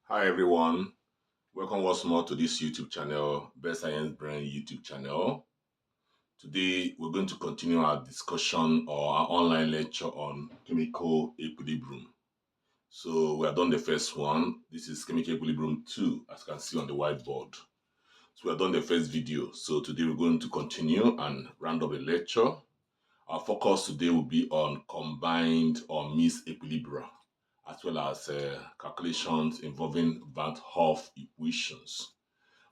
Hi everyone, welcome once more to this YouTube channel, Best Science Brain YouTube channel. Today we're going to continue our discussion or our online lecture on chemical equilibrium. So we have done the first one. This is chemical equilibrium 2, as you can see on the whiteboard. So we have done the first video. So today we're going to continue and round up the lecture. Our focus today will be on combined or mixed equilibria, as well as calculations involving Van Hoff equations.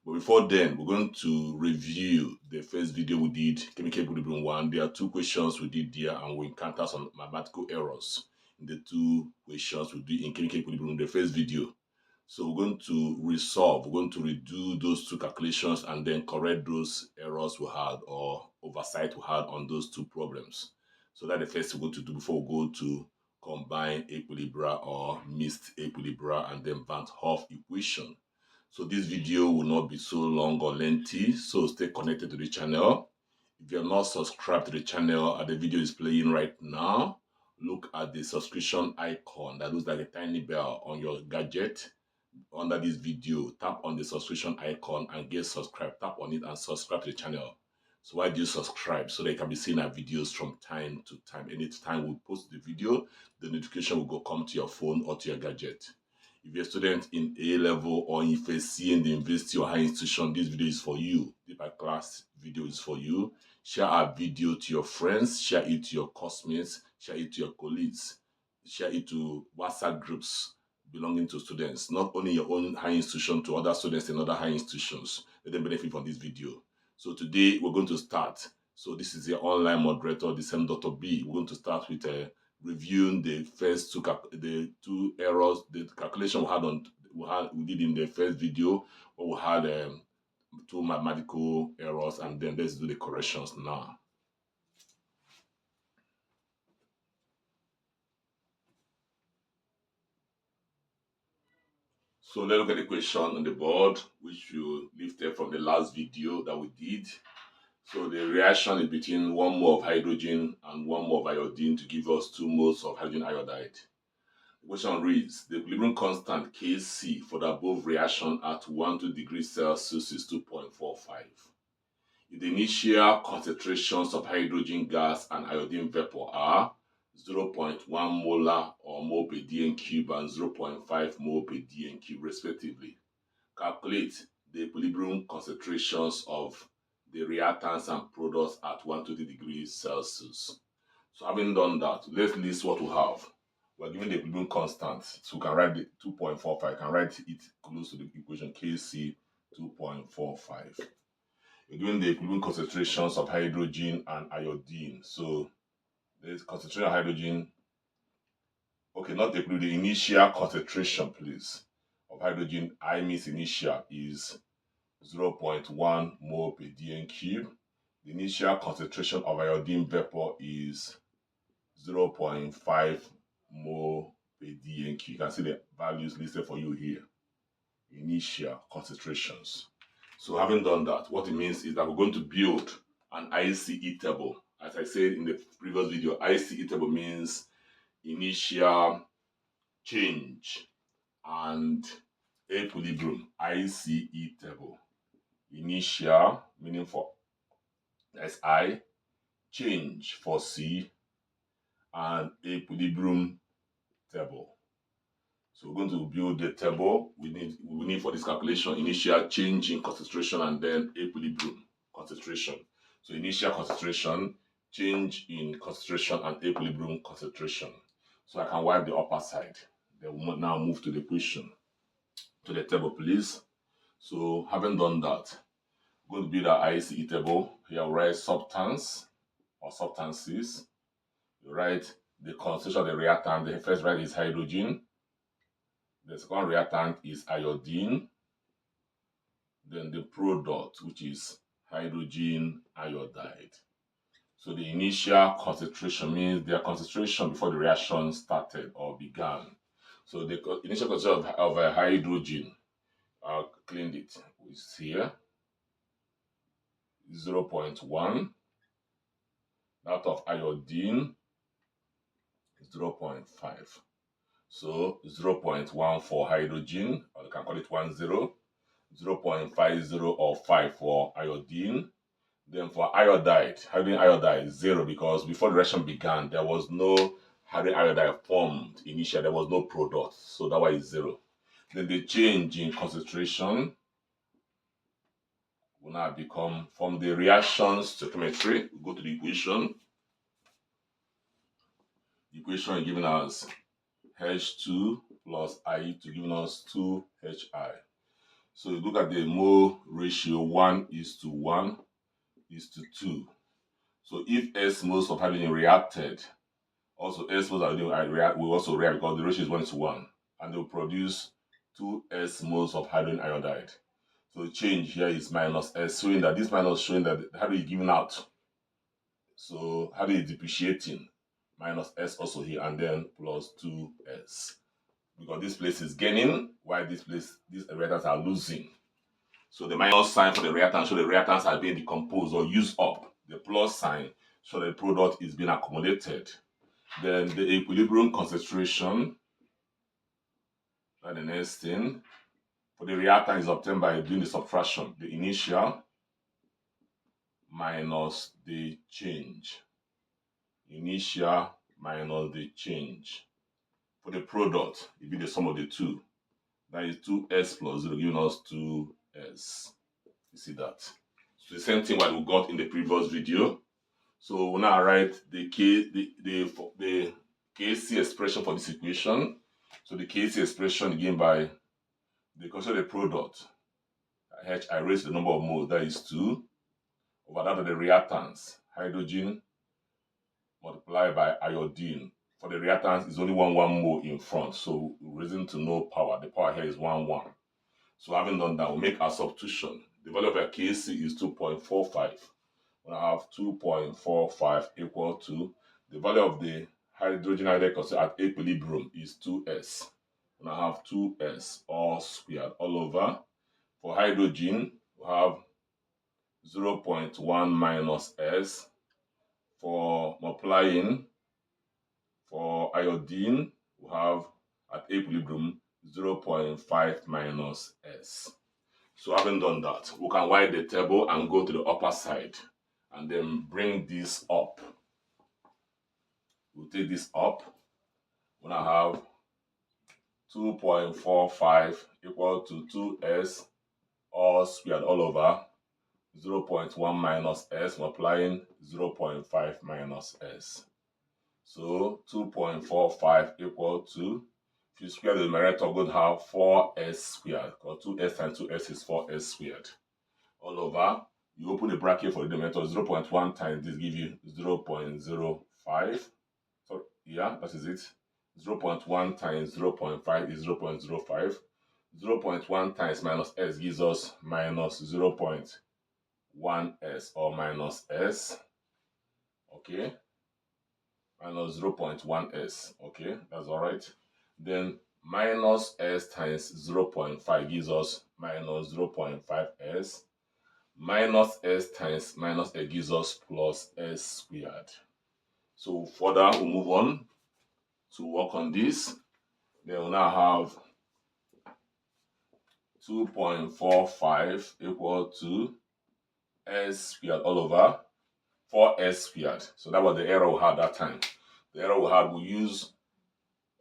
But before then, we're going to review the first video we did, chemical equilibrium 1. There are two questions we did there, and we encountered some mathematical errors in the two questions we did in chemical equilibrium, the first video. So we're going to we're going to redo those two calculations and then correct those errors we had or oversight we had on those two problems. So that's the first thing we're going to do before we go to combined equilibria or mixed equilibria and then Van Hoff equation. So this video will not be so long or lengthy, so stay connected to the channel. If you're not subscribed to the channel and the video is playing right now, look at the subscription icon that looks like a tiny bell on your gadget. Under this video, tap on the subscription icon and get subscribed. Tap on it and subscribe to the channel. So why do you subscribe? So that you can be seeing our videos from time to time. Anytime we post the video, the notification will come to your phone or to your gadget. If you're a student in A level or if you're in the university or high institution, this video is for you. The class video is for you. Share our video to your friends, share it to your classmates, share it to your colleagues, share it to WhatsApp groups belonging to students, not only your own high institution, to other students in other high institutions. Let them benefit from this video. So today we're going to start. So this is the online moderator, the same Dr. B. We're going to start with reviewing the first two errors, the calculation we did in the first video, where we had two mathematical errors, and then let's do the corrections now. So let's look at the question on the board, which you lifted from the last video that we did. So the reaction is between 1 mole of hydrogen and 1 mole of iodine to give us 2 moles of hydrogen iodide. The question reads, the equilibrium constant Kc for the above reaction at 120 degrees Celsius is 2.45. If the initial concentrations of hydrogen gas and iodine vapor are 0.1 molar or mole per dn cube and 0.5 mole per dn cube respectively, calculate the equilibrium concentrations of the reactants and products at 120 degrees Celsius. So having done that, let's list what we have. We're given the equilibrium constant, so we can write the 2.45. I can write it close to the equation Kc 2.45. We're given the equilibrium concentrations of hydrogen and iodine. So the concentration of hydrogen, okay, not the equilibrium, the initial concentration, please, of hydrogen, I means initial, is 0.1 mole per dn cube. The initial concentration of iodine vapor is 0.5 mole per dn cube. You can see the values listed for you here. Initial concentrations. So having done that, what it means is that we're going to build an ICE table. As I said in the previous video, ICE table means initial, change, and equilibrium. ICE table. Initial, meaning for SI, change for C, and equilibrium table. So we're going to build the table we need for this calculation: initial, change in concentration, and then equilibrium concentration. So initial concentration, change in concentration, and equilibrium concentration. So I can wipe the upper side. Then we'll now move to the equation, to the table, please. So having done that, we're going to build our ICE table. Here I'll write substance or substances. You write the concentration of the reactant. The first write is hydrogen. The second reactant is iodine. Then the product, which is hydrogen iodide. So the initial concentration means their concentration before the reaction started or began. So the initial concentration of hydrogen, I cleaned it, is here, 0.1. That of iodine is 0.5. So 0.1 for hydrogen, or you can call it 10, 0.50 or 5 for iodine. Then for iodide, hydrogen iodide is 0 because before the reaction began, there was no hydrogen iodide formed initially, there was no product, so that why is 0. Then the change in concentration will now become from the reactions stoichiometry. We go to the equation. The equation is giving us H2 plus I2 giving us 2HI. So you look at the mole ratio, 1:1:2. So if S moles of hydrogen reacted, also S moles of hydrogen will also react because the ratio is 1:1, and they will produce 2S moles of hydrogen iodide. So the change here is minus S, showing that this minus showing that the hydrogen is given out. So hydrogen is depreciating, minus S also here, and then plus 2S. Because this place is gaining, while these reactants are losing. So the minus sign for the reactants show the reactants are being decomposed or used up. The plus sign show the product is being accumulated. Then the equilibrium concentration, that's the next thing. For the reactant is obtained by doing the subtraction, the initial minus the change. Initial minus the change. For the product, it will be the sum of the two. That is 2S plus 0 giving us 2S. You see that? So the same thing what we got in the previous video. So we'll now write the Kc expression for this equation. So the Kc expression given by the consider the product. H, I raised the number of moles, that is 2, over that of the reactants, hydrogen multiplied by iodine. For the reactants, is only 1 mole in front, so raising to no power. The power here is 1. So having done that, we'll make our substitution. The value of our Kc is 2.45. We'll have 2.45 equal to the value of the hydrogen iodide at equilibrium is 2S. We'll have 2S all squared all over. For hydrogen, we have 0.1 minus S. For multiplying, for iodine, we have at equilibrium 0.5 minus S. So having done that, we can write the table and go to the upper side and then bring this up. We'll take this up. We'll now have 2.45 equal to 2S all squared all over 0.1 minus S multiplying 0.5 minus S. So 2.45 equal to, if you square the numerator, we're going to have 4S squared, because 2S times 2S is 4S squared. All over, you open the bracket for the numerator, 0.1 times this give you 0.05. So yeah, that is it. 0.1 times 0.5 is 0.05. 0.1 times minus S gives us minus 0.1S or minus S. Okay. Minus 0.1S. Okay, that's all right. Then minus S times 0.5 gives us minus 0.5S. Minus S times minus S gives us plus S squared. So further, we'll move on to work on this. Then we'll now have 2.45 equal to S squared all over 4S squared. So that was the error we had that time. The error we had, we use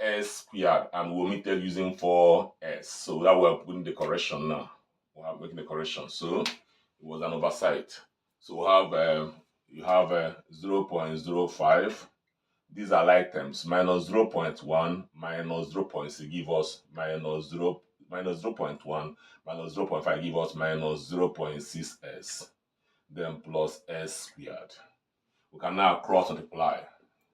S squared and we omitted using 4S. So that we're putting the correction now. We're making the correction. So it was an oversight. So we have you have 0.05. These are like terms. Minus 0.1 minus 0.6 give us minus 0.1 minus 0.5 give us minus 0.6S. Then plus S squared. We can now cross multiply.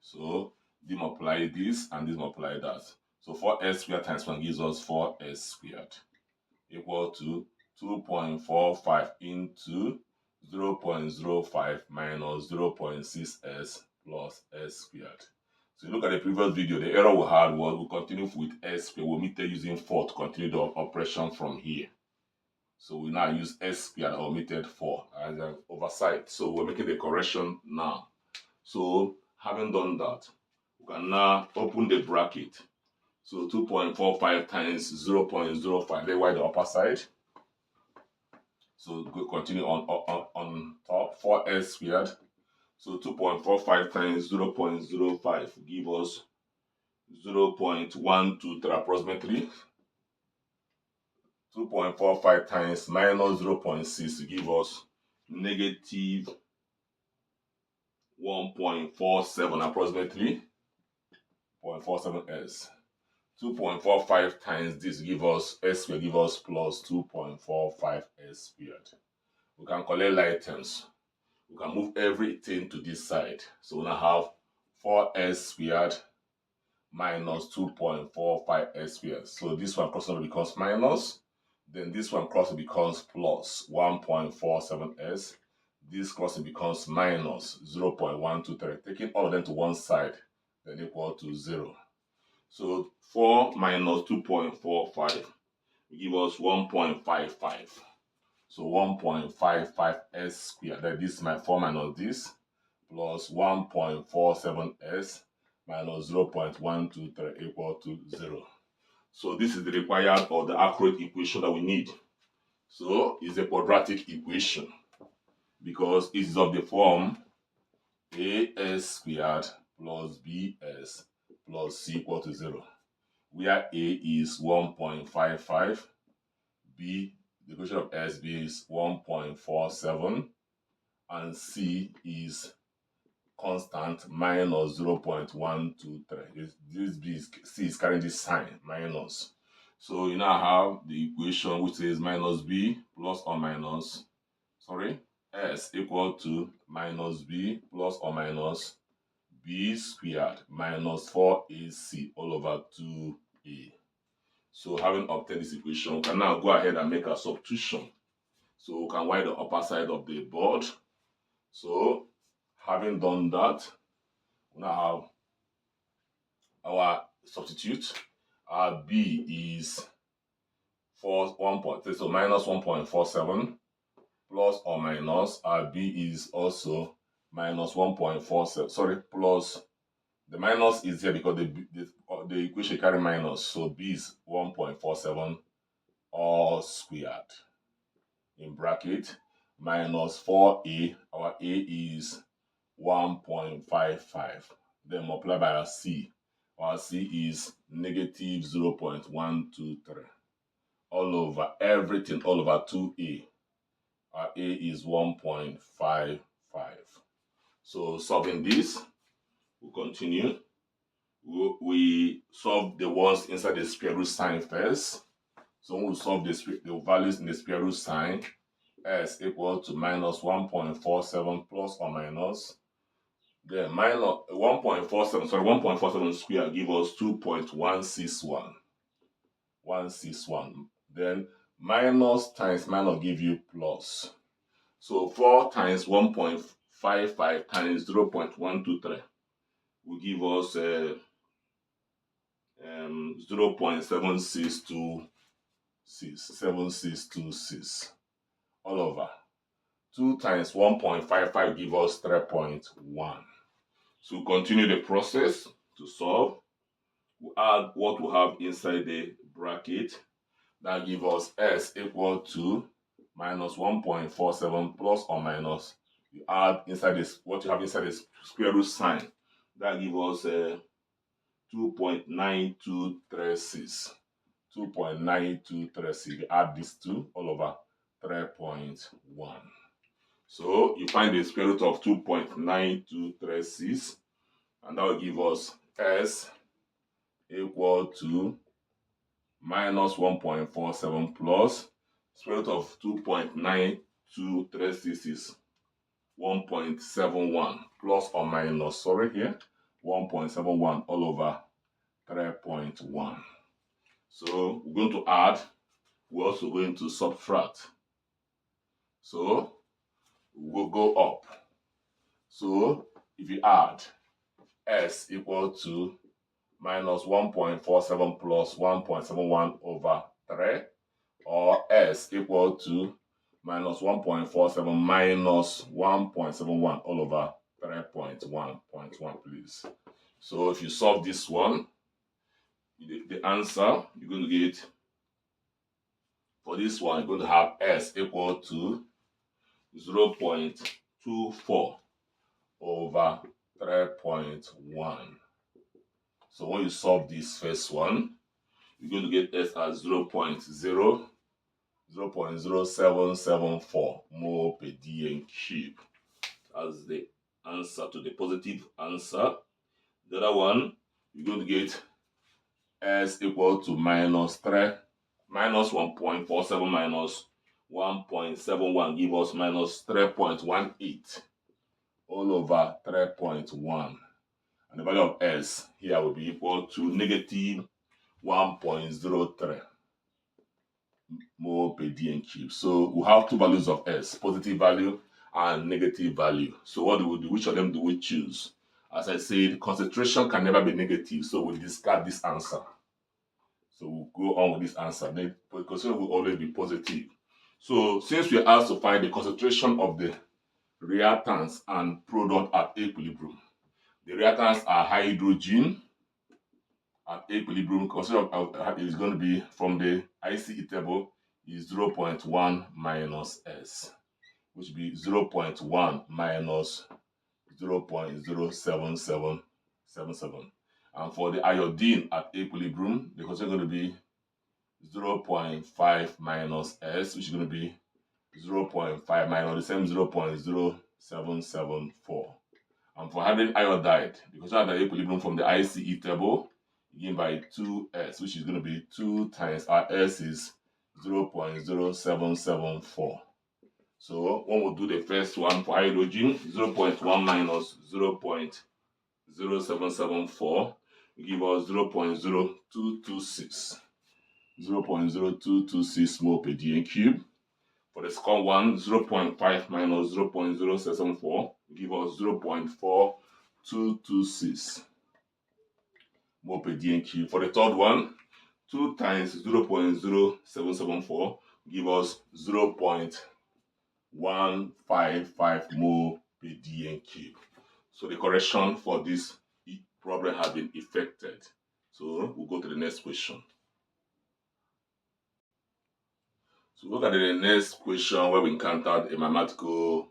So we multiply this and this multiply that. So 4S squared times 1 gives us 4S squared equal to 2.45 into 0.05 minus 0.6S plus S squared. So you look at the previous video, the error we had was we continue with S squared. We omitted using 4 to continue the operation from here. So we now use S squared and omitted 4 as an oversight. So we're making the correction now. So having done that, we can now open the bracket. So 2.45 times 0.05. Let's write the upper side. So go continue on top. 4s squared. So 2.45 times 0.05 give us 0.123 approximately. 2.45 times minus 0.6 give us negative 1.47 approximately. 0.47s. 2.45 times this give us s squared give us plus 2.45 s squared. We can collect like terms. We can move everything to this side. So we now have 4s squared minus 2.45 s squared. So this one crossing becomes minus. Then this one crossing becomes plus 1.47s. This crossing becomes minus 0.123. Taking all of them to one side, then equal to 0. So 4 minus 2.45 give us 1.55. So 1.55s squared. That this is my 4 minus this plus 1.47s minus 0.123 equal to 0. So this is the required or the accurate equation that we need. So it's a quadratic equation because it is of the form as squared plus bs plus c equal to 0, where a is 1.55, b, the equation of sb is 1.47, and c is constant minus 0.123. This b is, c is carrying this sign minus. So you now have the equation which is minus b plus or minus, s equal to minus b plus or minus b squared minus 4ac all over 2a. So having obtained this equation, we can now go ahead and make a substitution. So we can write the upper side of the board. So having done that, we now have our substitute. Our b is 1.3, so minus 1.47 plus or minus. Our b is also minus 1.47. Sorry, plus. The minus is here because the equation carry minus. So b is 1.47 all squared in bracket minus 4a. Our a is 1.55. Then multiply by our c. Our c is negative 0.123 all over everything, all over 2a. Our a is 1.55. So solving this, we'll continue. We solve the ones inside the square root sign first. So we'll solve the values in the square root sign. S equal to minus 1.47 plus or minus. Then minus 1.47, sorry, 1.47 square give us 2.161. 161. Then minus times minus give you plus. So 4 times 1.55 times 0.123 will give us 0.7626 all over. 2 times 1.55 give us 3.1. So continue the process to solve. We add what we have inside the bracket. That gives us s equal to minus 1.47 plus or minus. You add inside this what you have inside the square root sign. That gives us 2.9236. 2.9236. You add these two all over 3.1. So you find the square root of 2.9236, and that will give us s equal to minus 1.47 plus square root of 2.9236 is 1.71 plus or minus, sorry, here 1.71 all over 3.1. So we're going to add, we're also going to subtract. So we'll go up. So if you add, s equal to minus 1.47 plus 1.71 over 3, or s equal to minus 1.47 minus 1.71 all over 3.1.1, please. So if you solve this one, the answer you're going to get for this one, you're going to have S equal to 0.24 over 3.1. So when you solve this first one, you're going to get S as 0.0774 mole per dm cube. As the answer to the positive answer. The other one, you're going to get S equal to minus 1.47 minus 1.71 give us minus 3.18 all over 3.1. And the value of S here will be equal to negative 1.03 mole per dm cube. So we have two values of S, positive value and negative value. So what do we do? Which of them do we choose? As I said, concentration can never be negative, so we discard this answer. So we'll go on with this answer. The concentration will always be positive. So since we are asked to find the concentration of the reactants and product at equilibrium, the reactants are hydrogen at equilibrium. Concentration is going to be from the ICE table is 0.1 minus S, which will be 0.1 minus 0.07777. And for the iodine at equilibrium, the concentration is going to be 0.5 minus S, which is going to be 0.5 minus the same 0.0774. And for hydrogen iodide, the concentration at equilibrium from the ICE table, given by 2S, which is going to be 2 times our S is 0.0774. So when we do the first one for hydrogen, 0.1 minus 0.0774 give us 0.0226. 0.0226 mole per dm cube. For the second one, 0.5 minus 0.0774 give us 0.4226 mole per dm cube. For the third one, 2 times 0.0774 give us 0.155 mole per dm cube. So the correction for this problem has been effected. So we'll go to the next question. So look at the next question where we encountered a mathematical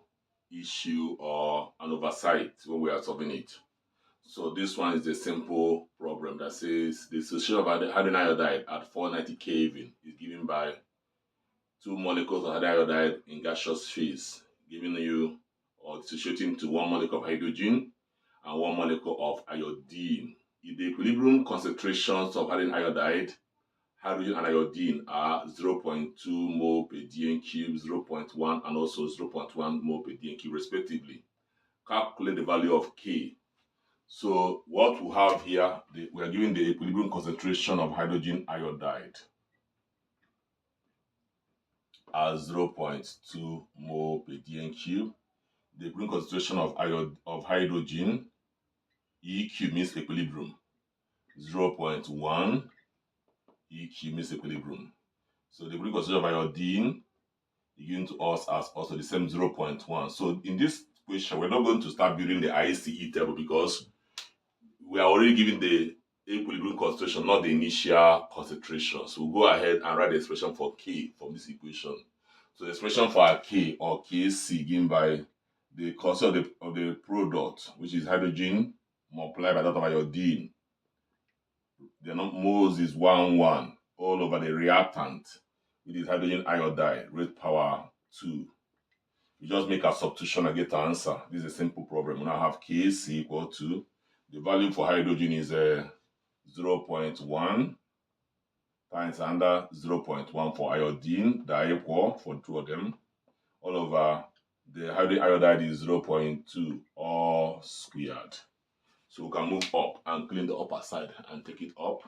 issue or an oversight when we are solving it. So this one is a simple problem that says the solution of hydrogen iodide at 490 Kelvin is given by 2 molecules of hydrogen iodide in gaseous phase, giving you or dissociating to 1 molecule of hydrogen and 1 molecule of iodine. If the equilibrium concentrations of hydrogen iodide, hydrogen and iodine are 0.2 mole per dm cube, 0.1 and also 0.1 mole per dm cube respectively. Calculate the value of K. So what we have here, we are given the equilibrium concentration of hydrogen iodide as 0.2 mole per dm cube. The equilibrium concentration of hydrogen, EQ means equilibrium, 0.1, EQ means equilibrium. So the equilibrium concentration of iodine is given to us as also the same 0.1. So in this question, we're not going to start building the ICE table because we are already given the equilibrium concentration, not the initial concentration. So we'll go ahead and write the expression for K from this equation. So the expression for our K or Kc given by the concentration of the product, which is hydrogen multiplied by that of iodine. The moles is 1 all over the reactant, which is hydrogen iodide, raised power 2. We just make a substitution and get the answer. This is a simple problem. We now have Kc equal to, the value for hydrogen is 0.1 times under 0.1 for iodine, they are equal for 2 of them, all over the hydrogen iodide is 0.2 all squared. So we can move up and clean the upper side and take it up.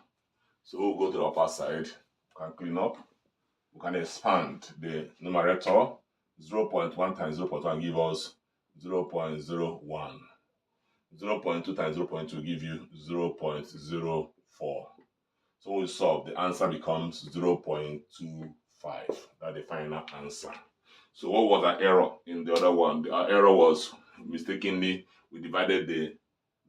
So we'll go to the upper side, we can clean up, we can expand the numerator, 0.1 times 0.1 give us 0.01. 0.2 times 0.2 give you 0.04. So when we solve, the answer becomes 0.25. That's the final answer. So what was our error in the other one? Our error was mistakenly we divided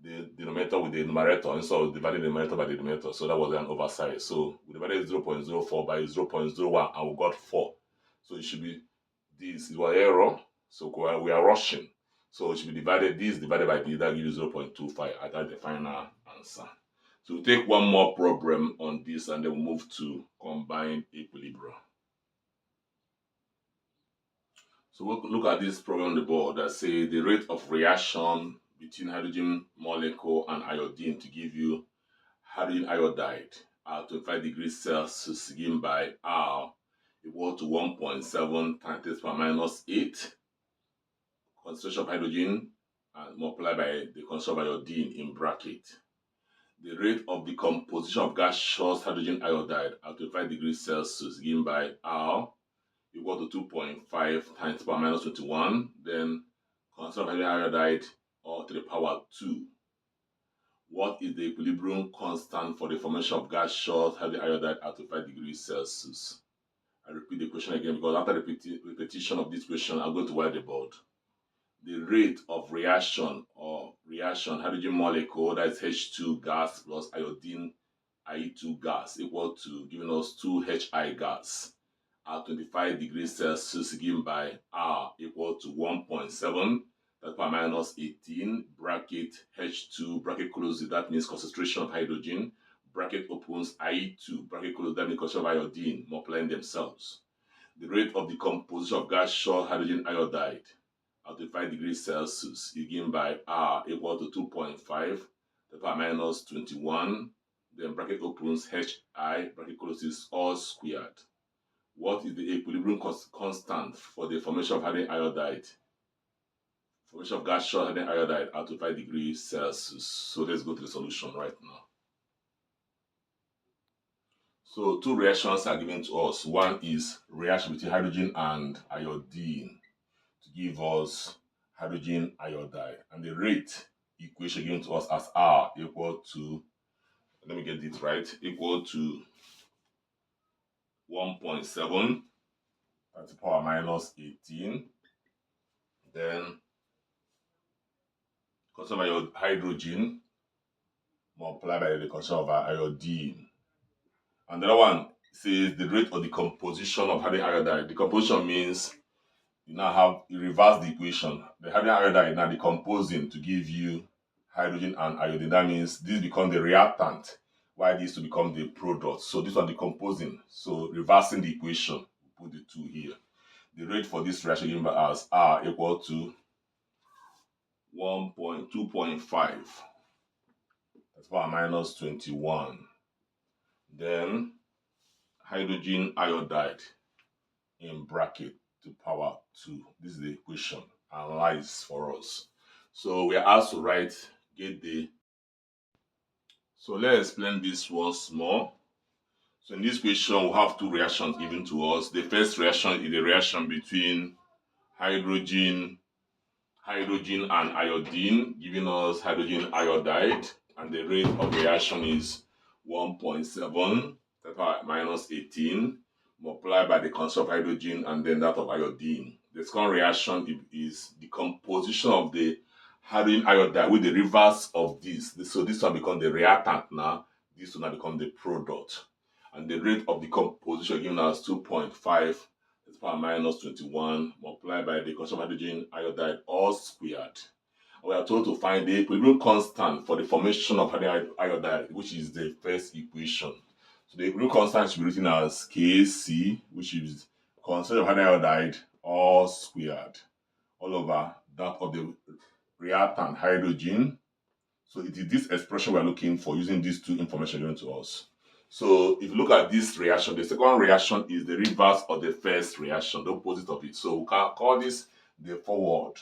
the denominator with the numerator instead of dividing the numerator by the denominator. So that was an oversight. So we divided 0.04 by 0.01 and we got 4. So it should be this is our error. So we are rushing. So it should be divided this divided by this, that gives you 0.25. That's the final answer. So we'll take one more problem on this and then we'll move to combined equilibrium. So we'll look at this problem on the board that say the rate of reaction between hydrogen molecule and iodine to give you hydrogen iodide at 25 degrees Celsius given by R equal to 1.7 times 10 power minus 8 concentration of hydrogen and multiplied by the concentration of iodine in bracket. The rate of decomposition of gaseous hydrogen iodide at 25 degrees Celsius given by R equal to 2.5 times power minus 21, then concentration of hydrogen iodide or to the power 2. What is the equilibrium constant for the formation of gaseous hydrogen iodide at 25 degrees Celsius? I repeat the question again because after the repetition of this question, I'm going to white the board. The rate of reaction hydrogen molecule, that is H2 gas plus iodine I2 gas equal to giving us 2Hi gas at 25 degrees Celsius given by R equal to 1.7 that's power minus 18 bracket H2 bracket closes, that means concentration of hydrogen, bracket opens I2 bracket closes, that means concentration of iodine multiplying themselves. The rate of decomposition of gaseous hydrogen iodide at 25 degrees Celsius is given by R equal to 2.5 the power minus 21, then bracket opens Hi bracket closes all squared. What is the equilibrium constant for the formation of hydrogen iodide? Formation of gaseous hydrogen iodide at 25 degrees Celsius. So let's go to the solution right now. So two reactions are given to us. One is reaction between hydrogen and iodine to give us hydrogen iodide. And the rate equation given to us as R equal to, let me get this right, equal to 1.7 to the power minus 18. Then concentration of hydrogen multiplied by the concentration of iodine. And the other one says the rate of decomposition of hydrogen iodide. Decomposition means you reverse the equation. The hydrogen iodide now decomposing to give you hydrogen and iodine. That means this becomes the reactant, while this to become the product. So this one decomposing. So reversing the equation, put the 2 here. The rate for this reaction given by us R equal to 2.5. That's power minus 21. Then hydrogen iodide in bracket to power 2. This is the equation. Analyze for us. So we are asked to get the. So let's explain this once more. So in this question, we have two reactions given to us. The first reaction is the reaction between hydrogen and iodine, giving us hydrogen iodide, and the rate of reaction is 1.7 minus 18 multiplied by the concentration of hydrogen and then that of iodine. The second reaction is the composition of the hydrogen iodide with the reverse of this. So this one becomes the reactant now. This one now become the product. And the rate of decomposition given us 2.5 power minus 21 multiplied by the concentration of hydrogen iodide all squared. We are told to find the equilibrium constant for the formation of hydrogen iodide, which is the first equation. So the equilibrium constant should be written as Kc, which is concentration of hydrogen iodide all squared, all over that of the reactant hydrogen. So it is this expression we are looking for using these two information given to us. So if you look at this reaction, the second reaction is the reverse of the first reaction, the opposite of it. So we can call this the forward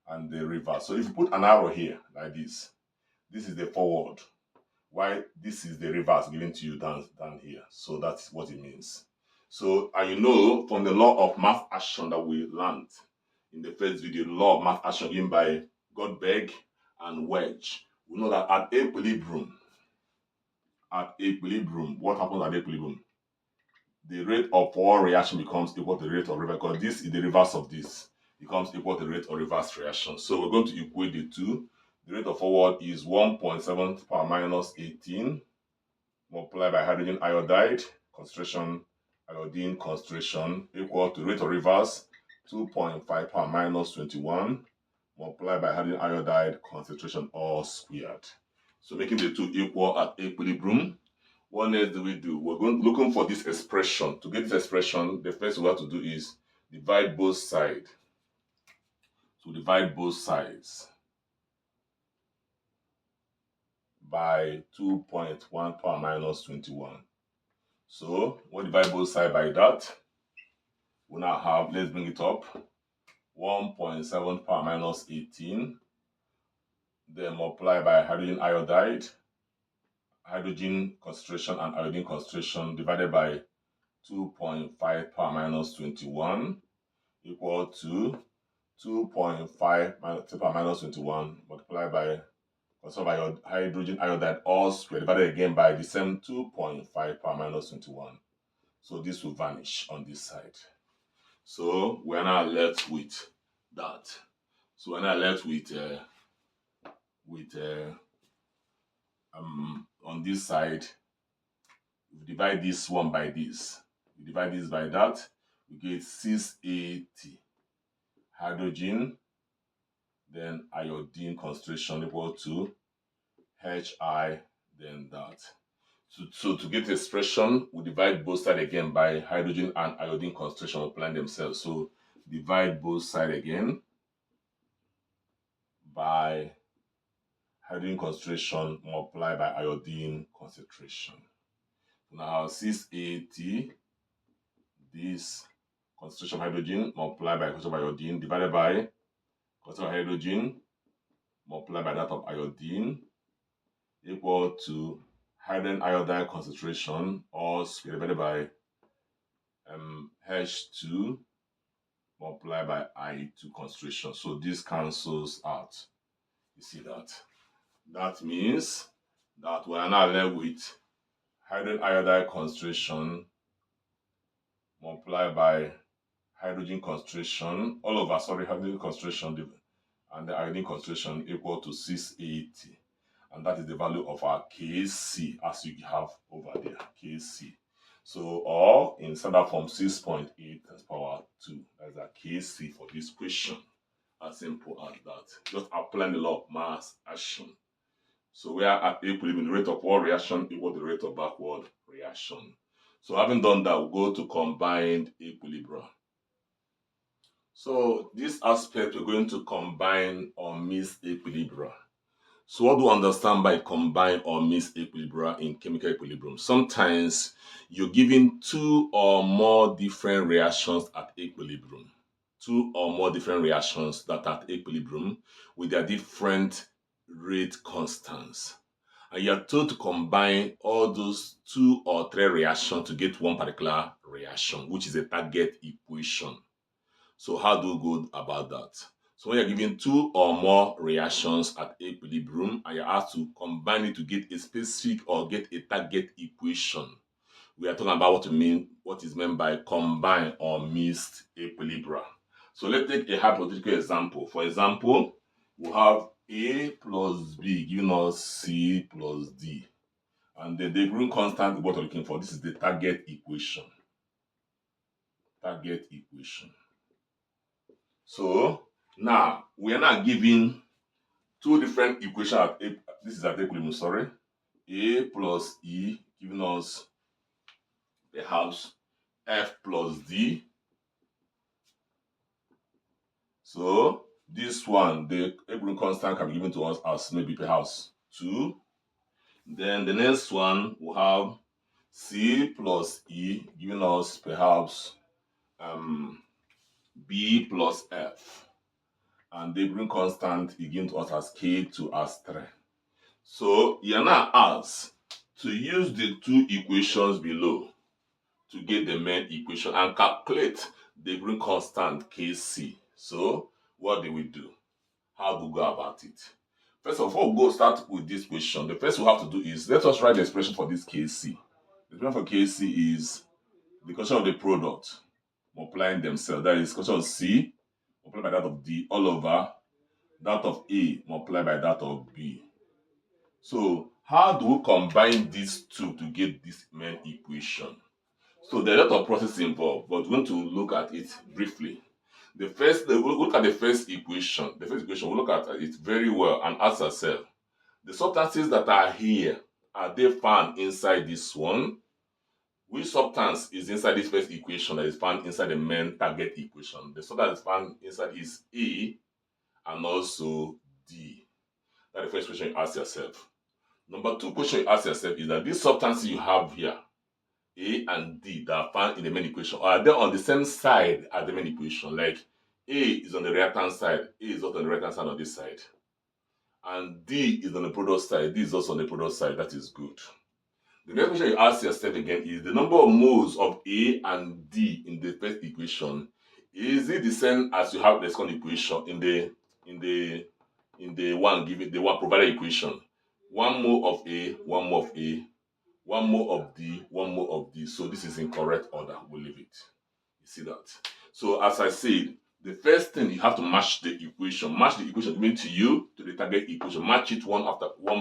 and the reverse. So if you put an arrow here like this is the forward, while this is the reverse given to you down here. So that's what it means. So, and you know from the law of mass action that we learned in the first video, the law of mass action given by Goldberg and Wedge, we know that at equilibrium, what happens at equilibrium? The rate of forward reaction becomes equal to the rate of reverse, because this is the reverse of this. Becomes equal to the rate of reverse reaction. So we're going to equate the two. The rate of forward is 1.7 power minus 18 multiplied by hydrogen iodide concentration, iodine concentration equal to rate of reverse 2.5 power minus 21 multiplied by hydrogen iodide concentration all squared. So making the two equal at equilibrium. What next do we do? We're looking for this expression. To get this expression, the first we have to do is divide both sides. So divide both sides by 2.1 power minus 21. So we'll divide both sides by that. We now have, let's bring it up, 1.7 power minus 18. Then multiply by hydrogen iodide, hydrogen concentration and iodine concentration divided by 2.5 power minus 21 equal to 2.5 power minus 21 multiplied by hydrogen iodide all squared divided again by the same 2.5 power minus 21. So this will vanish on this side. So we are now left with that. So we are now left with on this side, we divide this one by this. We divide this by that, we get 680 hydrogen, then iodine concentration equal to Hi, then that. So to get the expression, we divide both sides again by hydrogen and iodine concentration applying themselves. So divide both sides again by hydrogen concentration multiplied by iodine concentration. Now 680, this concentration of hydrogen multiplied by concentration of iodine divided by concentration of hydrogen multiplied by that of iodine equal to hydrogen iodide concentration all squared divided by H2 multiplied by I2 concentration. So this cancels out. You see that? That means that we are now left with hydrogen iodide concentration multiplied by hydrogen concentration hydrogen concentration and the iodine concentration equal to 680, and that is the value of our Kc as you have over there, Kc. So or in standard form 6.8 times power 2. That's a Kc for this question. As simple as that. Just applying the law of mass action. So we are at equilibrium. The rate of forward reaction equal to the rate of backward reaction. So having done that, we'll go to combined equilibrium. So this aspect, we're going to combine or mix equilibria. So what do we understand by combine or mix equilibria in chemical equilibrium? Sometimes you're given two or more different reactions at equilibrium. Two or more different reactions that are at equilibrium with their different rate constants. And you're told to combine all those two or three reactions to get one particular reaction, which is a target equation. So how do we go about that? So when you're given two or more reactions at equilibrium and you're asked to combine it to get a specific or get a target equation, we are talking about what is meant by combined or mixed equilibria. So let's take a hypothetical example. For example, we have A plus B giving us C plus D. And the equilibrium constant is what we're looking for. This is the target equation. Target equation. So now we are now given two different equations at this is at equilibrium, sorry. A plus E giving us perhaps F plus D. So this one, the equilibrium constant can be given to us as maybe perhaps 2. Then the next one will have C plus E giving us perhaps B plus F. And the equilibrium constant is given to us as K2 as 3. So you are now asked to use the two equations below to get the main equation and calculate the equilibrium constant Kc. So what do we do? How do we go about it? First of all, we'll start with this question. The first we have to do is, let us write the expression for this Kc. The expression for Kc is the quotient of the product multiplying themselves. That is quotient of C multiplied by that of D all over that of A multiplied by that of B. So how do we combine these two to get this main equation? So there are a lot of processes involved, but we're going to look at it briefly. We'll look at the first equation. The first equation, we'll look at it very well and ask ourselves, the substances that are here, are they found inside this one? Which substance is inside this first equation that is found inside the main target equation? The substance that is found inside is A and also D. That's the first question you ask yourself. Number two question you ask yourself is that these substances you have here, A and D, that are found in the main equation, are they on the same side as the main equation? Like A is on the right hand side, A is also on the right hand side on this side, and D is on the product side, D is also on the product side. That is good. The next question you ask yourself again is the number of moles of A and D in the first equation. Is it the same as you have the second equation in the one given, the one provided equation? 1 mole of A, 1 mole of A, 1 mole of D, 1 mole of D. So this is in correct order. We'll leave it. You see that? So as I said, the first thing you have to match the equation. Match the equation given to you to the target equation. Match it one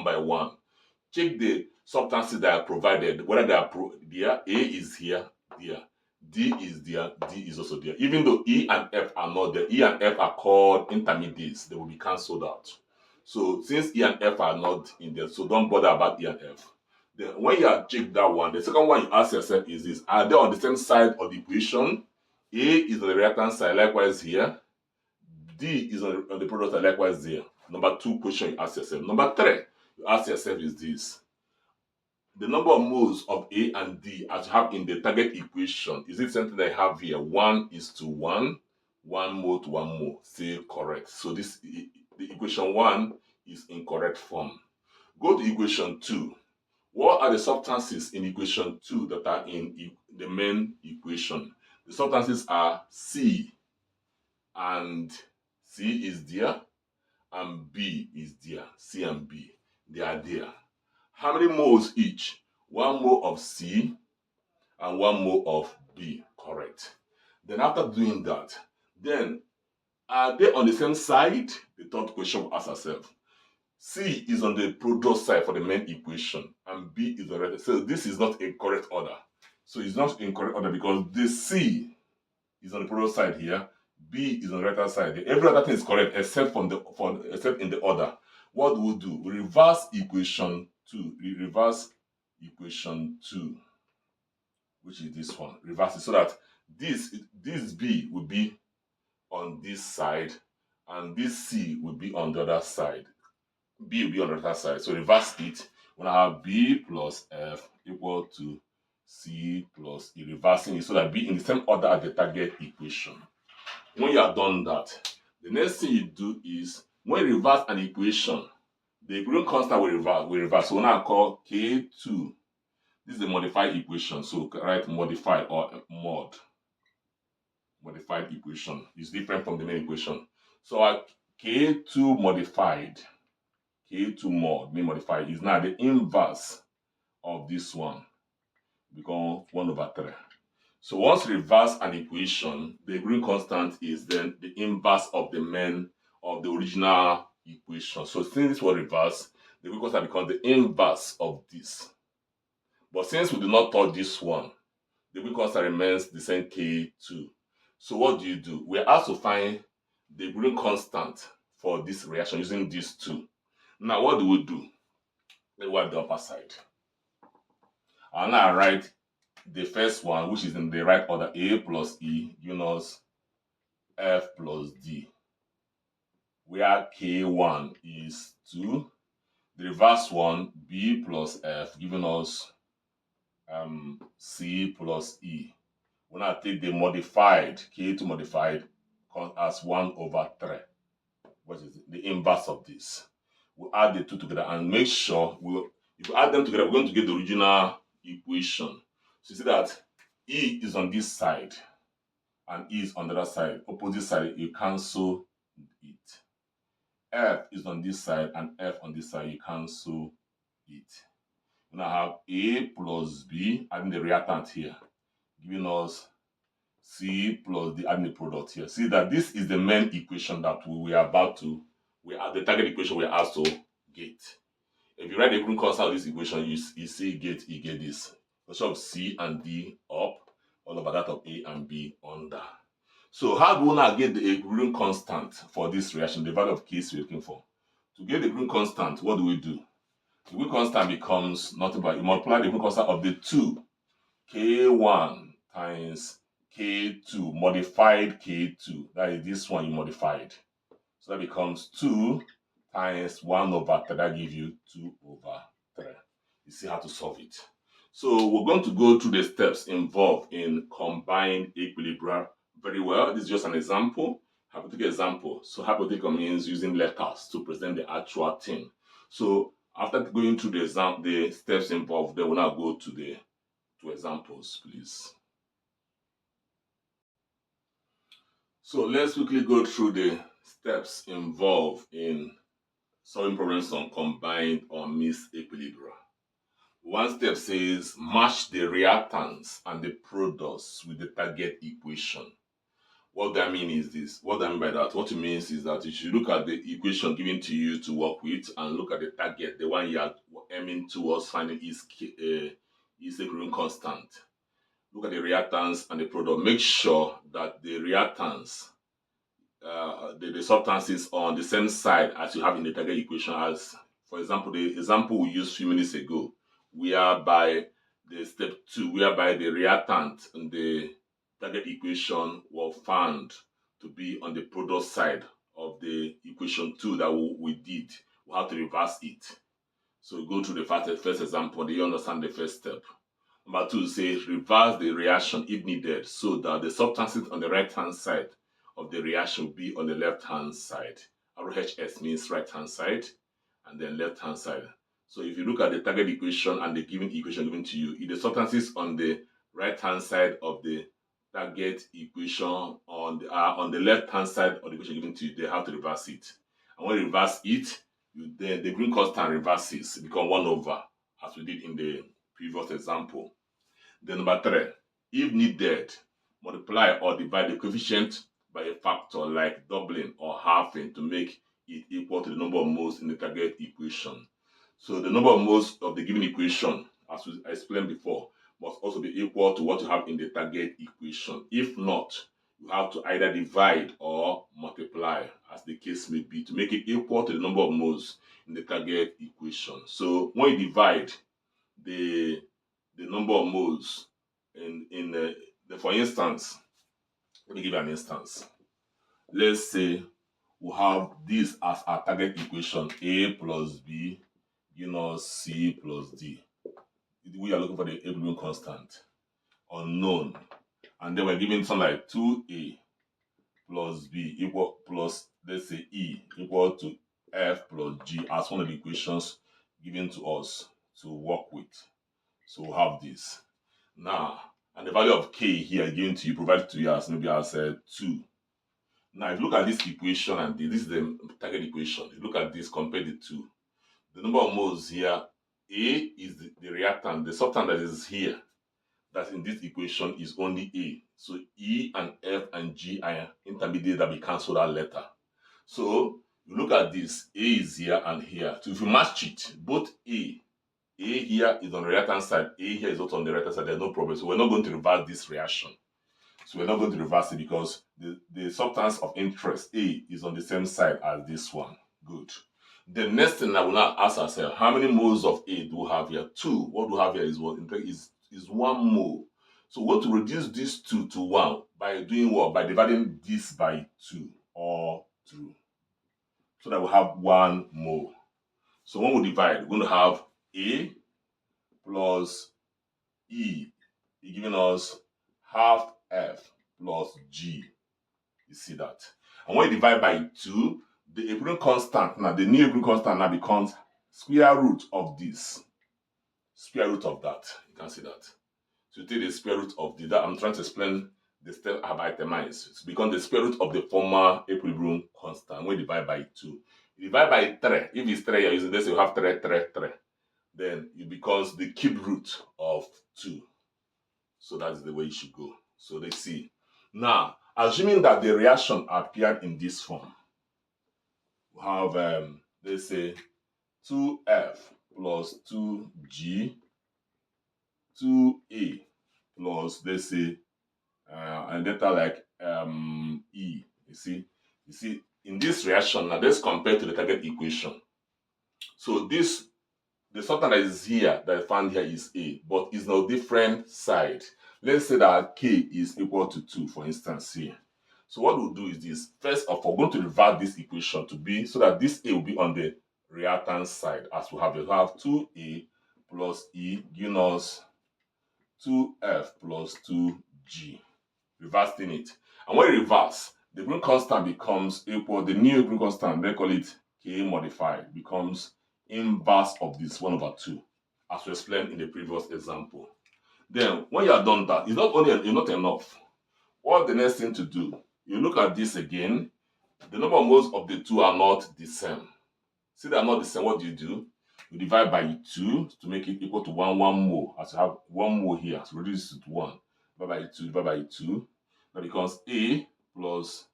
by one. Check the substances that are provided, whether they are there. A is here, there. D is there, D is also there. Even though E and F are not there, E and F are called intermediates. They will be cancelled out. So since E and F are not in there, so don't bother about E and F. Then when you have checked that one, the second one you ask yourself is this: are they on the same side of the equation? A is on the right hand side, likewise here. D is on the product side, likewise there. Number two question you ask yourself. Number three you ask yourself is this: the number of moles of A and D as you have in the target equation, is it something that I have here? 1:1, 1 mole to 1 mole. Say correct. So the equation 1 is in correct form. Go to equation 2. What are the substances in equation 2 that are in the main equation? The substances are C, and C is there, and B is there. C and B, they are there. How many moles each? 1 mole of C and 1 mole of B. Correct. Then after doing that, then are they on the same side? The third question we'll ask ourselves. C is on the product side for the main equation, and B is on the right. So this is not in correct order. So it's not in correct order because the C is on the product side here, B is on the right hand side. Every other thing is correct except except in the order. What do we do? We reverse equation 2. We reverse equation 2, which is this one. Reverse it so that this B will be on this side, and this C will be on the other side. B will be on the other side. So reverse it. When I have B plus F equal to C plus E, reversing it so that be in the same order as the target equation. When you have done that, the next thing you do is when you reverse an equation, the equilibrium constant will reverse. So when I call K2, this is a modified equation. So write modified or mod. Modified equation is different from the main equation. So K2 modified, K2 mod, main modified, is now the inverse of this one, become 1/3. So once you reverse an equation, the equilibrium constant is then the inverse of the original equation. So since this was reversed, the equilibrium constant becomes the inverse of this. But since we do not touch this one, the equilibrium constant remains the same K2. So what do? We are asked to find the equilibrium constant for this reaction using these two. Now what do? Let's wipe the upper side. I'll now write the first one, which is in the right order, A plus E, giving us F plus D, where K1 is 2. The reverse one, B plus F, giving us C plus E. When I take the modified, K2 modified, as 1/3, which is the inverse of this. We'll add the two together and make sure, if we add them together, we're going to get the original equation. So you see that E is on this side and E is on the other side. Opposite side, you cancel it. F is on this side and F on this side, you cancel it. Now I have A plus B, adding the reactant here, giving us C plus D, adding the product here. See that this is the main equation that we are about to we are the target equation we are asked to get. If you write the equilibrium constant of this equation, you see you get this. The of C and D up, all over that of A and B under. So how do we now get the equilibrium constant for this reaction, the value of K we're looking for? To get the equilibrium constant, what do? The equilibrium constant becomes nothing but you multiply the equilibrium constant of the two, K1 times K2, modified K2. That is this one you modified. So that becomes 2 times 1 over 3. That gives you 2 over 3. You see how to solve it. So we're going to go through the steps involved in combined equilibria very well. This is just an example, hypothetical example. So hypothetical means using letters to present the actual thing. So after going through the steps involved, then we'll now go to the two examples, please. So let's quickly go through the steps involved in solving problems on combined or mixed equilibria. One step says match the reactants and the products with the target equation. What that means is this. What I mean by that, what it means is that you should look at the equation given to you to work with and look at the target, the one you are aiming towards finding is equilibrium constant. Look at the reactants and the product. Make sure that the reactants, the substances on the same side as you have in the target equation. As for example, the example we used a few minutes ago, whereby the step 2, whereby the reactant and the target equation were found to be on the product side of the equation 2 that we did. We have to reverse it. So go through the first example, then you understand the first step. Number 2 says reverse the reaction if needed so that the substances on the right hand side of the reaction will be on the left hand side. RHS means right hand side and then left hand side. So if you look at the target equation and the given equation given to you, if the substances on the right hand side of the target equation on the left hand side of the equation given to you, they have to reverse it. And when you reverse it, the green constant reverses, become 1 over, as we did in the previous example. Then number 3, if needed, multiply or divide the coefficient by a factor like doubling or halving to make it equal to the number of moles in the target equation. So the number of moles of the given equation, as we explained before, must also be equal to what you have in the target equation. If not, you have to either divide or multiply, as the case may be, to make it equal to the number of moles in the target equation. So when you divide the number of moles for instance, let me give you an instance. Let's say we have this as our target equation, A plus B, C plus D. We are looking for the equilibrium constant, unknown, and then we're given something like 2A plus B equal plus, let's say, E equal to F plus G as one of the equations given to us to work with. So we'll have this. Now, and the value of K here given to you, provided to you as maybe as 2. Now, if you look at this equation, and this is the target equation, if you look at this, compare the two. The number of moles here, A is the reactant, the substance that is here, that in this equation is only A. So E and F and G are intermediate that we cancel that letter. So you look at this, A is here and here. So if you match it, both A here is on the right hand side, A here is also on the right hand side, there's no problem. So we're not going to reverse this reaction. So we're not going to reverse it because the substance of interest, A, is on the same side as this one. Good. The next thing I will now ask ourselves, how many moles of A do we have here? 2. What do we have here is what? In fact, is 1 mole. So we want to reduce this 2 to 1 by doing what? By dividing this by 2 or 2. So that we have 1 mole. So when we divide, we're going to have A plus E, giving us half F plus G. You see that? And when you divide by 2, the equilibrium constant, now the new equilibrium constant now becomes square root of this. Square root of that. You can see that. So you take the square root of that. I'm trying to explain the step I have itemized. It's become the square root of the former equilibrium constant. When you divide by 2. You divide by 3. If it's 3, you're using this, you have 3. Then it becomes the cube root of 2. So that's the way you should go. So let's see. Now, assuming that the reaction appeared in this form, We have, let's say, 2F plus 2G, 2A plus, let's say, and data like E. You see, in this reaction, now let's compare to the target equation. So this, the substance that is here, that I found here is A, but it's on a different side. Let's say that K is equal to 2, for instance, here. So what we'll do is this. First of all, we're going to revert this equation to be so that this A will be on the reactant side, as we have it. We have 2A plus E giving us 2F plus 2G. Reversing it. And when you reverse, the green constant becomes equal, the new green constant, they call it K modified, becomes inverse of this 1 over 2, as we explained in the previous example. Then, when you are done that, it's not enough. What the next thing to do? You look at this again. The number of moles of the two are not the same. See, they are not the same. What do? You divide by 2 to make it equal to 1 mole. As you have 1 mole here, so reduce it to 1. Divide by 2. That becomes A plus,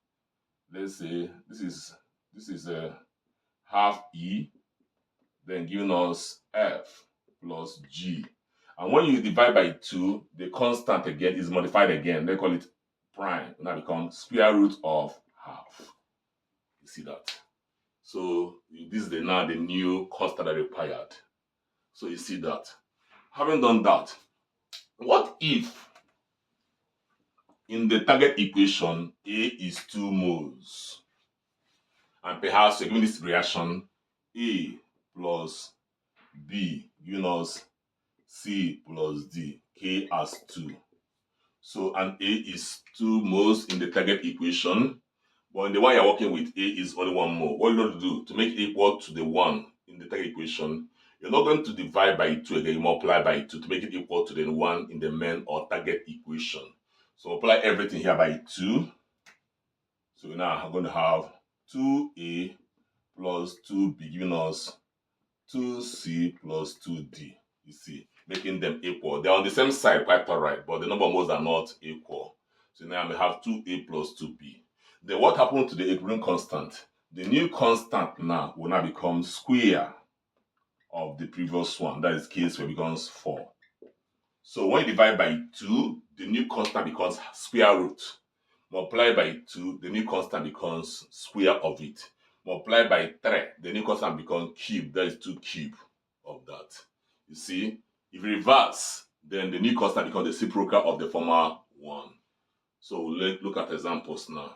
let's say, this is a half E, then giving us F plus G. And when you divide by 2, the constant again is modified again. They call it prime. And that becomes square root of half. You see that? So this is now the new constant that required. So you see that. Having done that, what if in the target equation A is 2 moles? And perhaps you're giving this reaction A plus B giving us C plus D, K as 2. So an A is 2 moles in the target equation, but in the one you're working with, A is only 1 mole. What you're going to do to make it equal to the 1 in the target equation, you're not going to divide by 2 again, you multiply by 2 to make it equal to the 1 in the main or target equation. So multiply everything here by 2. So now I'm going to have 2A plus 2B giving us 2C plus 2D. You see, making them equal. They're on the same side, quite alright, but the number of moles are not equal. So now I may have 2A plus 2B. Then what happened to the equilibrium constant? The new constant now will now become square of the previous one. That is case where it becomes 4. So when you divide by 2, the new constant becomes square root. Multiply by 2, the new constant becomes square of it. Multiply by 3, the new constant becomes cube. That is 2 cube of that. You see, if you reverse, then the new constant becomes the reciprocal of the former one. So let's look at examples now.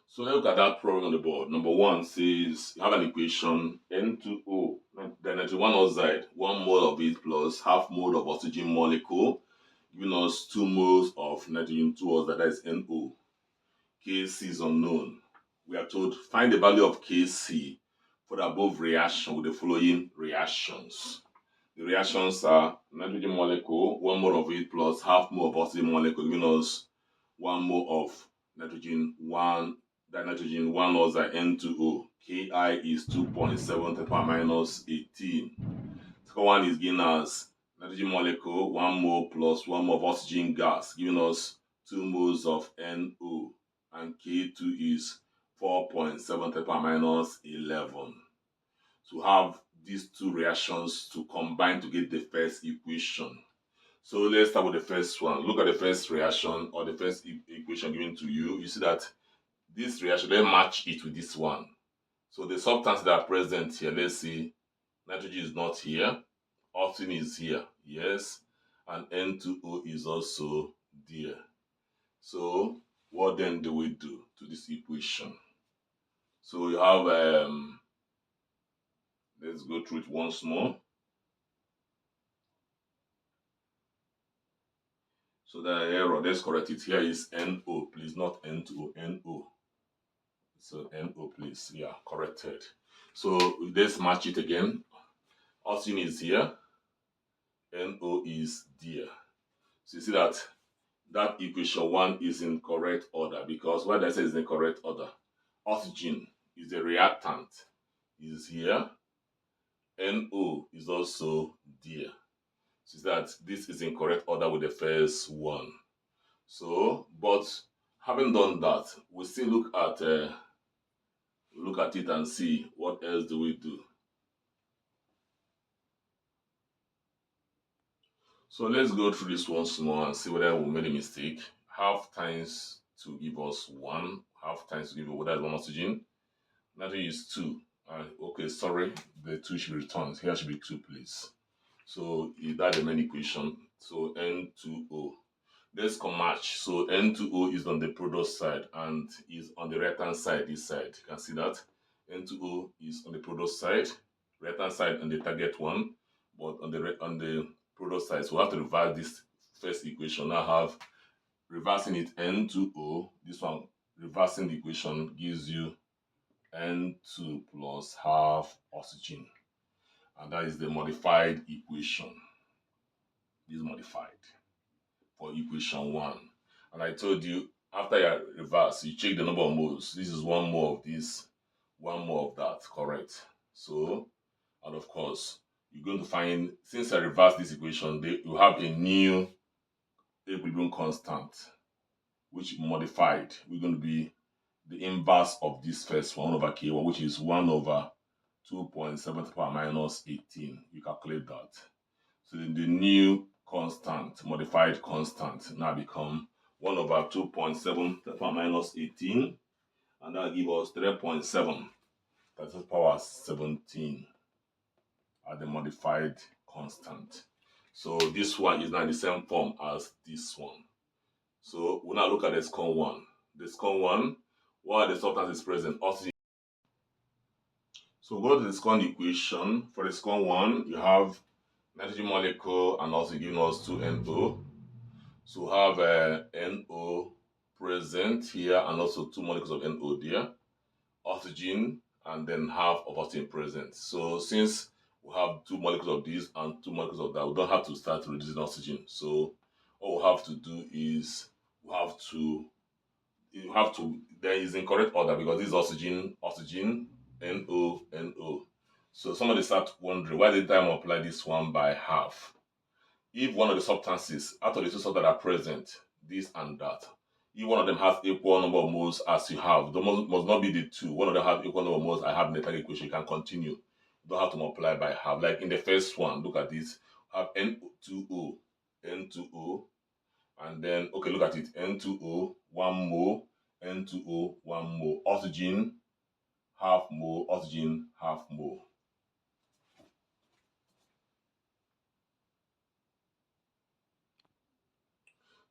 So let's look at that problem on the board. Number 1 says you have an equation N2O, the nitrogen oxide, 1 mole of it plus half mole of oxygen molecule, giving us 2 moles of nitrogen 2 oxide, that is NO. Kc is unknown. We are told find the value of Kc for the above reaction with the following reactions. The reactions are nitrogen molecule, 1 mole of it plus half mole of oxygen molecule, giving us 1 mole of nitrogen 1, nitrogen 1 oxide N2O. Ki is 2.7 to the power minus 18. Second one is given as nitrogen molecule 1 mole plus 1 mole of oxygen gas, giving us 2 moles of NO. And K2 is 4.7 to the power minus 11. To have these two reactions to combine to get the first equation. So let's start with the first one. Look at the first reaction or the first equation given to you. You see that this reaction, let's match it with this one. So the substances that are present here, let's see, nitrogen is not here, oxygen is here, yes, and N2O is also there. So what then do we do to this equation? So you have, let's go through it once more. So the error, let's correct it. Here is NO, please, not N2O, NO. So NO, please, yeah, corrected. So let's match it again. Oxygen is here, NO is there. So you see that equation 1 is in correct order, because what I say is in correct order. Oxygen is the reactant, is here. NO is also there. So that this is in correct order with the first one. So, but Having done that, we still look at it and see what else do we do. So let's go through this once more and see whether we made a mistake. Half times to give us 1, half times to give us whether it's 1 oxygen. Nitrogen is 2. Okay, sorry, the 2 should be returned. Here should be 2, please. So that's the main equation. So N2O. Let's match. So N2O is on the product side and is on the right hand side, this side. You can see that. N2O is on the product side, right hand side on the target one, but on the product side. So we have to reverse this first equation. Now have reversing it N2O. This one reversing the equation gives you N2 plus half oxygen. And that is the modified equation. This is modified for equation 1. And I told you, after you reverse, you check the number of moles. This is 1 more of this, 1 more of that, correct? So, and of course, you're going to find, since I reverse this equation, you have a new equilibrium constant, which modified. We're going to be the inverse of this first 1 over K1, which is 1 over 2.7 to the power minus 18. You calculate that. So the new constant, modified constant, now become 1 over 2.7 to the power minus 18, and that give us 3.7 to the power 17 as the modified constant. So this one is now the same form as this one. So we'll now look at the SCON 1. The SCON 1, while the substance is present, oxygen. So go to the SCON equation. For the SCON 1, you have nitrogen molecule and also giving us 2 NO. So have NO present here and also 2 molecules of NO there, oxygen, and then half of oxygen present. So since we have 2 molecules of this and 2 molecules of that, we don't have to start reducing oxygen. So all we have to do is there is in correct order because this is oxygen, oxygen, NO, NO. So somebody start wondering, why did I multiply this one by half? If one of the substances, out of the 2 substances that are present, this and that, if one of them has equal number of moles as you have, the must not be the 2. One of them have equal number of moles I have in the target equation, you can continue. You don't have to multiply by half. Like in the first one, look at this, have N2O, N2O, and then, okay, look at it, N2O, 1 mole, N2O, 1 mole, oxygen, half mole, oxygen, half mole.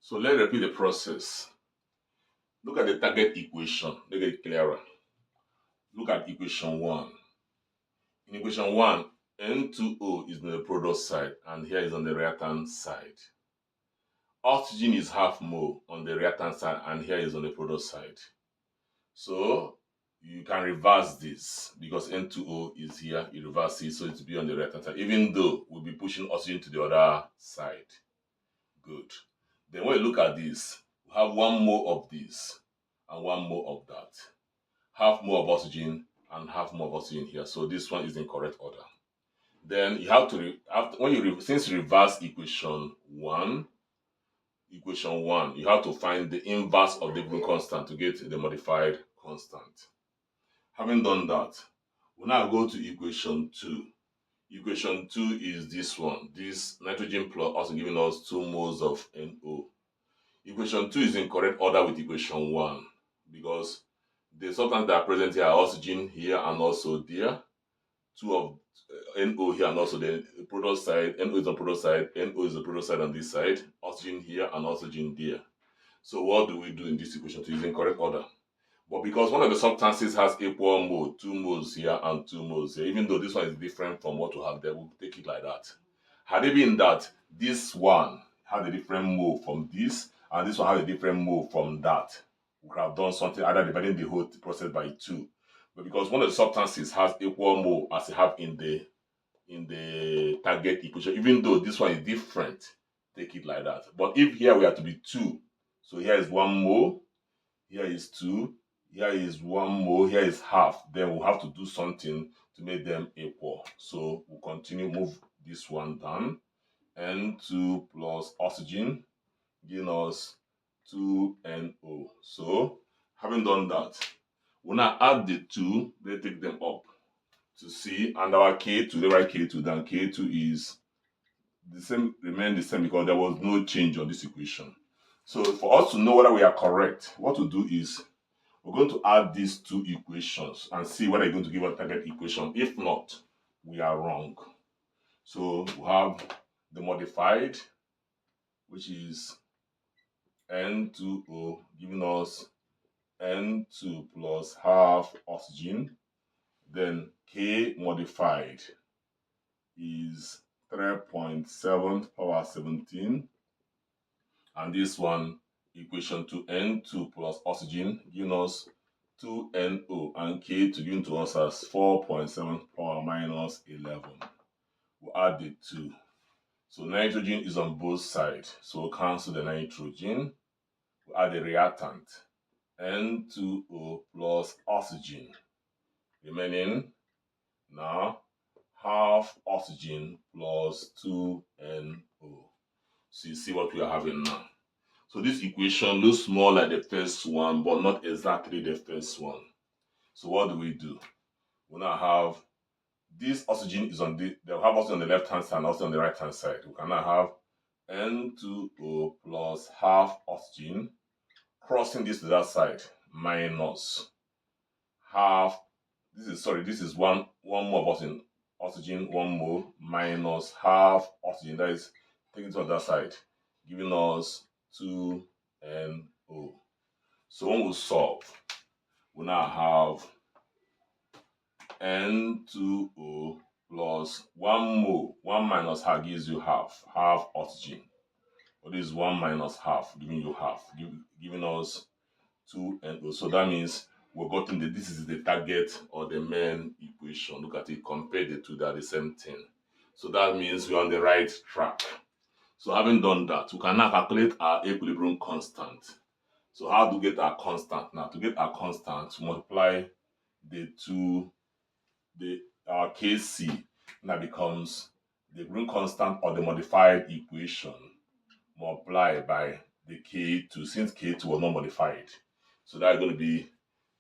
So let's repeat the process. Look at the target equation. Make it clearer. Look at equation 1. In equation 1, N2O is on the product side and here is on the right-hand side. Oxygen is half mole on the right-hand side and here is on the product side. So you can reverse this because N2O is here. You reverse it so it will be on the right-hand side, even though we'll be pushing oxygen to the other side. Good. Then when you look at this, we have 1 mole of this and 1 mole of that. Half mole of oxygen and half mole of oxygen here. So this one is in correct order. Then you have to, since you reverse equation 1, you have to find the inverse of the equilibrium constant to get the modified constant. Having done that, we now go to equation 2. Equation 2 is this one. This nitrogen plus also giving us 2 moles of NO. Equation 2 is in correct order with equation 1 because the substances that are present here are oxygen here and also there. 2 of NO here and also the product side. NO is on product side. NO is the product side on this side. Oxygen here and oxygen there. So what do we do in this equation 2? Is in correct order. But because one of the substances has equal mole, 2 moles here and 2 moles here, even though this one is different from what we have there, we'll take it like that. Had it been that this one had a different mole from this, and this one had a different mole from that, we could have done something, either dividing the whole process by 2. But because one of the substances has equal mole as you have in the target equation, even though this one is different, take it like that. But if here we have to be 2, so here is 1 mole, here is 2, here is 1 mole, here is half, then we'll have to do something to make them equal. So we'll continue, move this one down. N2 plus oxygen giving us 2NO. So, having done that, we'll now add the two, then take them up to see, and our K2, they write K2 down. K2 is the same, remain the same because there was no change on this equation. So for us to know whether we are correct, what to do is we're going to add these two equations and see whether you're going to give a target equation. If not, we are wrong. So we have the modified, which is N2O, giving us N2 plus half oxygen. Then K modified is 3.7 power 17. And this one, equation to N2 plus oxygen, giving us 2NO, and K to given to us as 4.7 power minus 11. We'll add the 2. So nitrogen is on both sides. So we'll cancel the nitrogen. We'll add the reactant, N2O plus oxygen. Remaining now half oxygen plus 2NO. So you see what we are having now. So this equation looks more like the first one, but not exactly the first one. So what do? We now have this oxygen is on they'll have oxygen on the left hand side and oxygen on the right hand side. We can now have N2O plus half oxygen crossing this to that side minus half. This is one more of oxygen, 1 mole minus half oxygen. That is taking it on that side, giving us 2NO. So when we solve, we now have N2O plus 1 mole. 1 minus half gives you half oxygen. What is 1 minus half? Giving you half, giving us 2NO. So that means we're gotten this is the target or the main equation. Look at it, compare the two, they're the same thing. So that means we're on the right track. So having done that, we can now calculate our equilibrium constant. So how to get our constant now? To get our constant, multiply our Kc, now becomes the equilibrium constant or the modified equation multiplied by the K2, since K2 was not modified. So that's going to be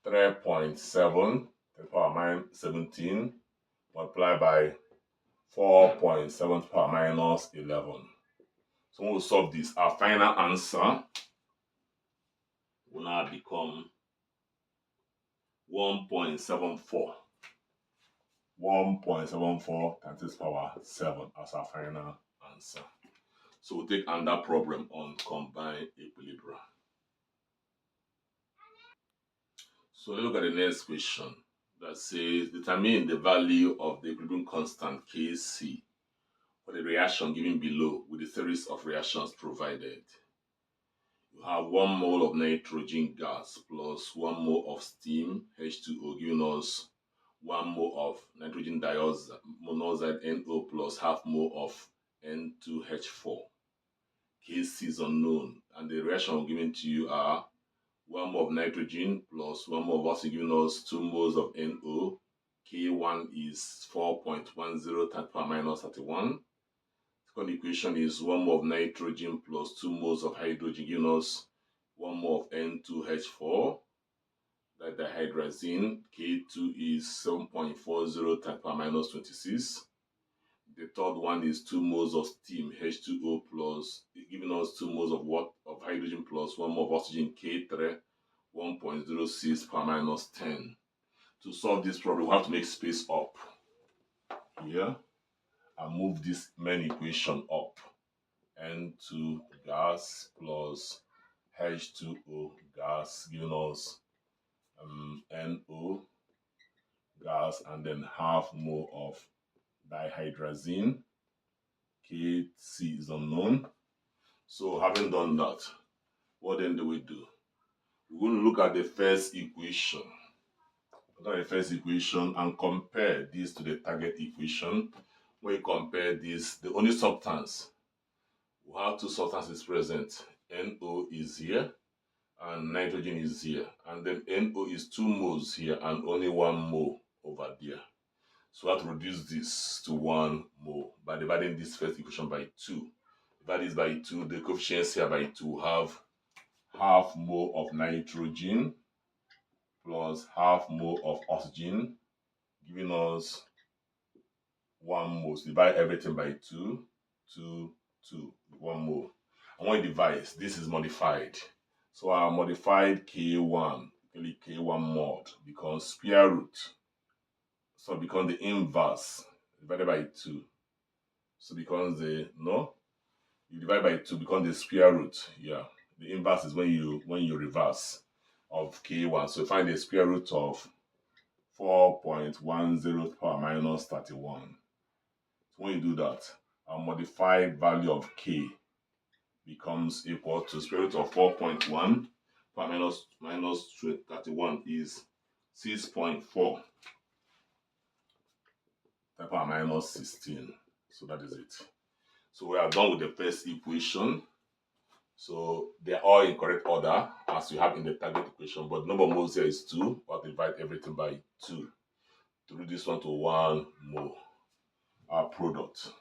3.7 to the power minus 17 multiplied by 4.7 to the power minus 11. So when we solve this, our final answer will now become 1.74. 1.74 times 10 power 7 as our final answer. So we'll take another problem on combined equilibria. So let's look at the next question that says determine the value of the equilibrium constant Kc for the reaction given below with the series of reactions provided. You have 1 mole of nitrogen gas plus 1 mole of steam, H2O, giving us 1 mole of nitrogen monoxide, NO, plus half mole of N2H4. Kc is unknown, and the reaction given to you are 1 mole of nitrogen plus 1 mole of oxygen, giving us 2 moles of NO. K1 is 4.10 times 10 power minus 31. Second equation is 1 mole of nitrogen plus 2 moles of hydrogen, giving us 1 mole of N2H4. That dihydrazine. K2 is 7.40 times power minus 26. The third one is 2 moles of steam, H2O, plus giving us 2 moles of hydrogen plus 1 mole of oxygen, K3, 1.06 power minus 10. To solve this problem, we have to make space up here and move this main equation up. N2 gas plus H2O gas, giving us NO gas, and then half mole of dihydrazine. Kc is unknown. So having done that, what then do? We're going to look at the first equation. Look at the first equation and compare this to the target equation. When you compare this, the only substance, we have 2 substances present. NO is here and nitrogen is here. And then NO is 2 moles here and only 1 mole over there. So we have to reduce this to 1 mole by dividing this first equation by 2. Divide this by 2, the coefficients here by 2, have half mole of nitrogen plus half mole of oxygen, giving us 1 mole. So divide everything by 2, 2, 2, 1 mole. And when you divide, this is modified. So our modified K1, K1 mod, becomes square root. So it becomes the inverse divided by 2. So becomes the, no, you divide by 2 becomes the square root. Yeah, the inverse is when you reverse of K1. So find the square root of 4.10 power minus 31. So when you do that, our modified value of K becomes equal to square root of 4.1 power minus 31 is 6.4 power minus 16. So that is it. So we are done with the first equation. So they are all in correct order as you have in the target equation, but number of moles here is 2, but divide everything by 2 to reduce this one to 1 mole, our product.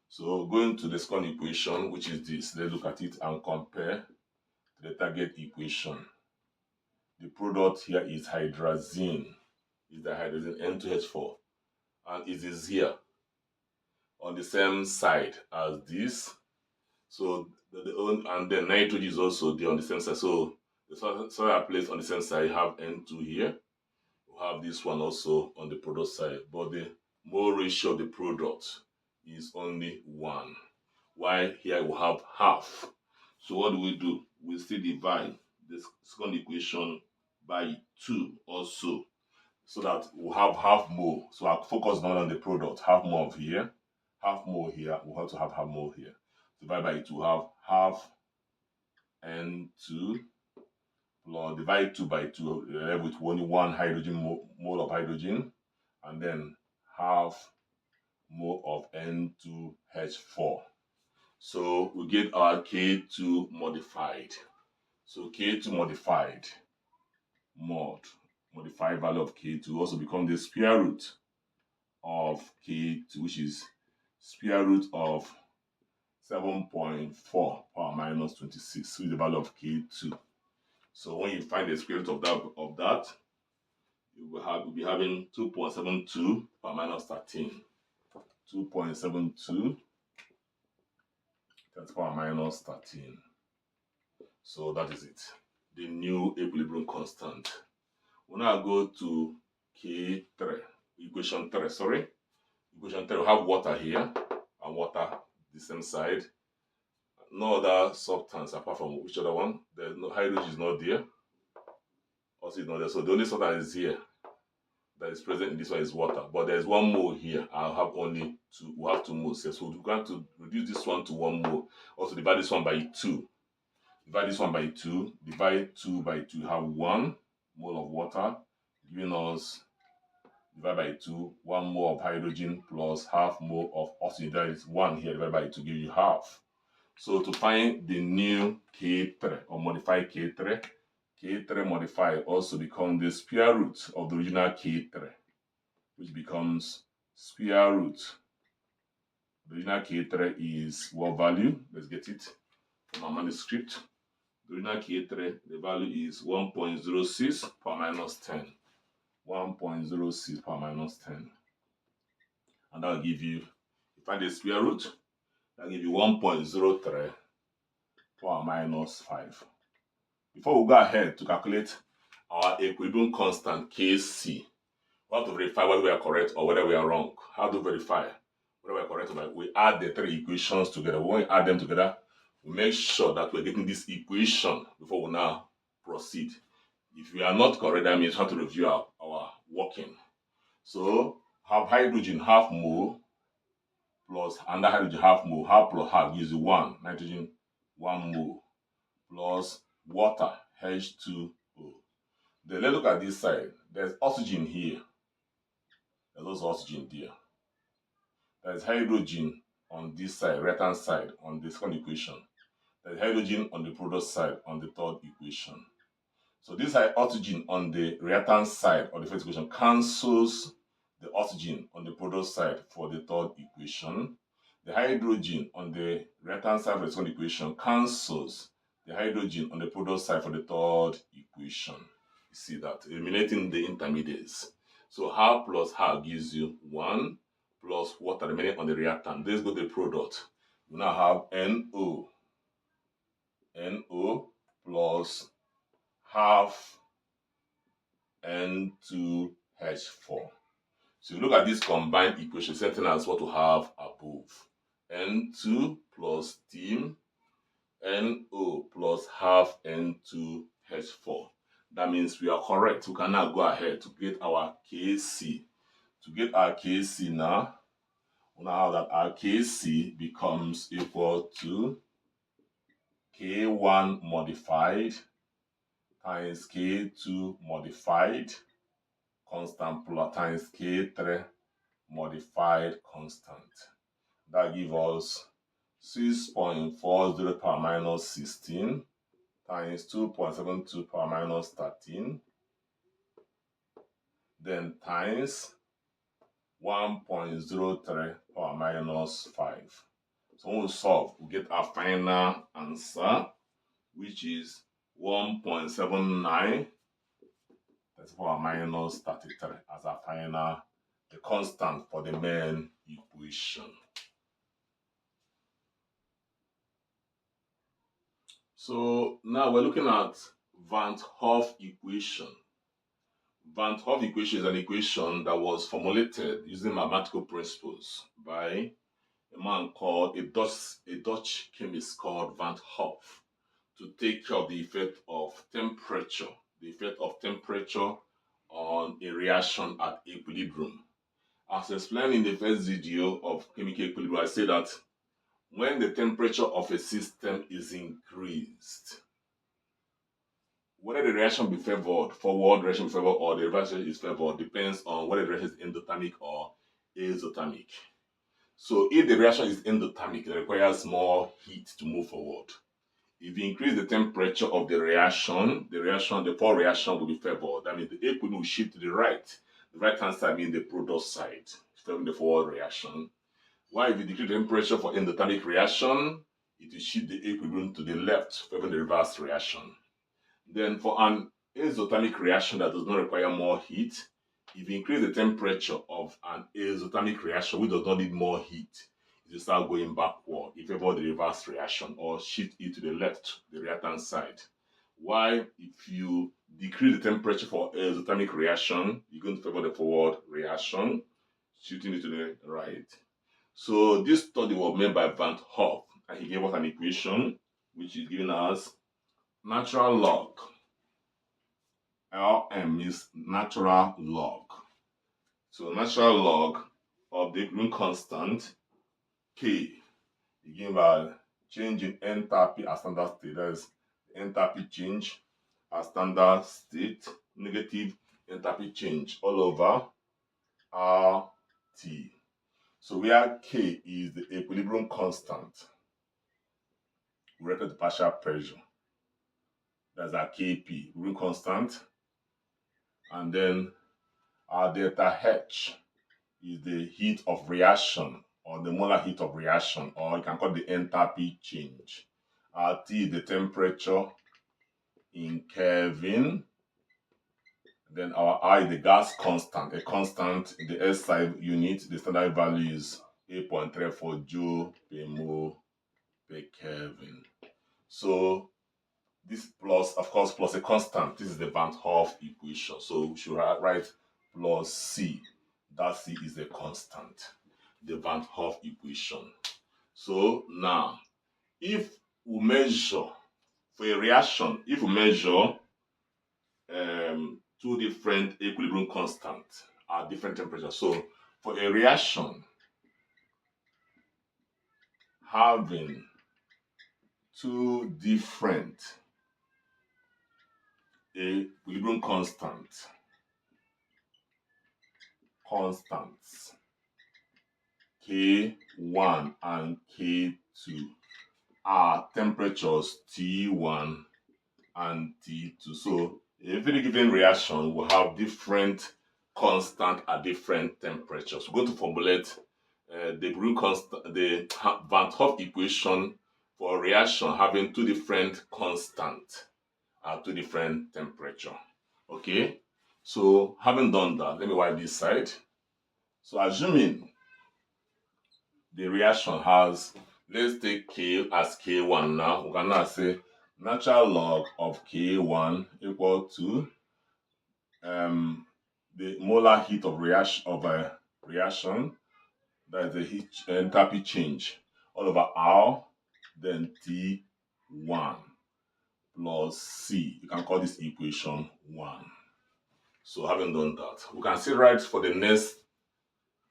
So going to the second equation, which is this, let's look at it and compare to the target equation. The product here is hydrazine, is the hydrazine N2H4, and it is here on the same side as this. So and then nitrogen is also there on the same side. So the soil are placed on the same side. You have N2 here. You have this one also on the product side. But the mole ratio of the product is only 1. While here we have half. So what do? We still divide this second equation by 2 also. So that we have half mole. So I focus not on the product. Half mole of here. Half mole here. We have to have half mole here. Divide by 2, have half N2 plus divide 2 by 2 with only 1 hydrogen mole of hydrogen, and then half mole of N2H4. So we get our K2 modified. So K2 modified modified value of K2 also become the square root of K2, which is square root of 7.4 power minus 26, which is the value of K2. So when you find the square root of that, you'll be having 2.72 power minus 13. 2.72 10 power minus 13. So that is it. The new equilibrium constant. We'll now go to K3, equation 3, sorry. Equation 3, we have water here, and water the same side. No other substance apart from which other one? There's no hydrogen is not there. Also is not there. So the only substance is here that is present in this one is water. But there's 1 mole here. I'll have only 2. We have 2 moles here. So we're going to reduce this one to 1 mole. Also divide this one by 2. Divide this one by 2. Divide 2 by 2. You have 1 mole of water, giving us, divide by 2, 1 mole of hydrogen plus half mole of oxygen. That is 1 here, divided by 2, give you half. So to find the new K3 or modified K3, K3 modified also becomes the square root of the original K3, which becomes square root. The original K3 is what value? Let's get it from our manuscript. The original K3, the value is 1.06 power minus 10. 1.06 power minus 10. And that will give you, find the square root, that will give you 1.03 power minus 5. Before we go ahead to calculate our equilibrium constant Kc, we have to verify whether we are correct or whether we are wrong. How to verify whether we are correct or not? We add the 3 equations together. When we add them together, we make sure that we're getting this equation before we now proceed. If we are not correct, that means we have to review our working. So have hydrogen half mole plus another hydrogen half mole. Half plus half gives you 1. Nitrogen 1 mole plus water H2O. Then let's look at this side. There's oxygen here. There's also oxygen there. There's hydrogen on this side, right hand side, on the second equation. There's hydrogen on the product side on the third equation. So this oxygen on the right hand side of the first equation cancels the oxygen on the product side for the third equation. The hydrogen on the right hand side of the second equation cancels the hydrogen on the product side for the third equation. You see that, eliminating the intermediates. So half plus half gives you 1 plus water remaining on the reactant. Let's go to the product. We now have NO plus half N2H4. So you look at this combined equation, setting as what we have above. N2 plus steam, NO plus half N2H4. That means we are correct. We can now go ahead to get our Kc. To get our Kc now, we now have that our Kc becomes equal to K1 modified times K2 modified constant plus times K3 modified constant. That gives us 6.40 power minus 16 times 2.72 power minus 13, then times 1.03 power minus 5. So when we solve, we get our final answer, which is 1.79 power minus 33 as our final, the constant for the main equation. So now we're looking at Van Hoff equation. Van Hoff equation is an equation that was formulated using mathematical principles by a man called a Dutch chemist called Van Hoff, to take care of the effect of temperature, on a reaction at equilibrium. As explained in the first video of chemical equilibrium, I say that when the temperature of a system is increased, whether the reaction be favored, forward reaction be favored, or the reverse is favored, depends on whether the reaction is endothermic or exothermic. So if the reaction is endothermic, it requires more heat to move forward. If you increase the temperature of the reaction, the forward reaction will be favored. That means the equilibrium will shift to the right. The right hand side means the product side, favoring the forward reaction. While if you decrease the temperature for endothermic reaction, it will shift the equilibrium to the left, favoring the reverse reaction. Then for an exothermic reaction that does not require more heat, if you increase the temperature of an exothermic reaction which does not need more heat, it will start going backward in favor of the reverse reaction, or shift it to the left, the reactant side. While if you decrease the temperature for exothermic reaction, you're going to favor the forward reaction, shifting it to the right. So this study was made by Van Hoff, and he gave us an equation which is given as natural log. Lm is natural log. So natural log of the equilibrium constant K is given by change in enthalpy as standard state. That is enthalpy change as standard state, negative enthalpy change all over RT. So where K is the equilibrium constant, we refer to partial pressure. That's our Kp, equilibrium constant. And then our delta H is the heat of reaction, or the molar heat of reaction, or you can call it the enthalpy change. Our T is the temperature in Kelvin. Then our I is the gas constant, a constant in the SI unit. The standard value is 8.34 joule per mole per Kelvin. So this plus, of course, plus a constant. This is the Van Hoff equation. So we should write plus C. That C is the constant, the Van Hoff equation. So now, if we measure for a reaction, if we measure two different equilibrium constants at different temperatures. So for a reaction having two different equilibrium constants, K1 and K2, are temperatures T1 and T2. So every given reaction will have different constant at different temperatures. We're going to formulate the Van Hoff equation for a reaction having two different constants at two different temperature. Okay, so having done that, let me wipe this side. So assuming the reaction has, let's take K as K1 now. We can now say natural log of K1 equal to the molar heat of a reaction, that is the heat enthalpy change, all over R, then T1 plus C. You can call this equation 1. So having done that, we can still write for the next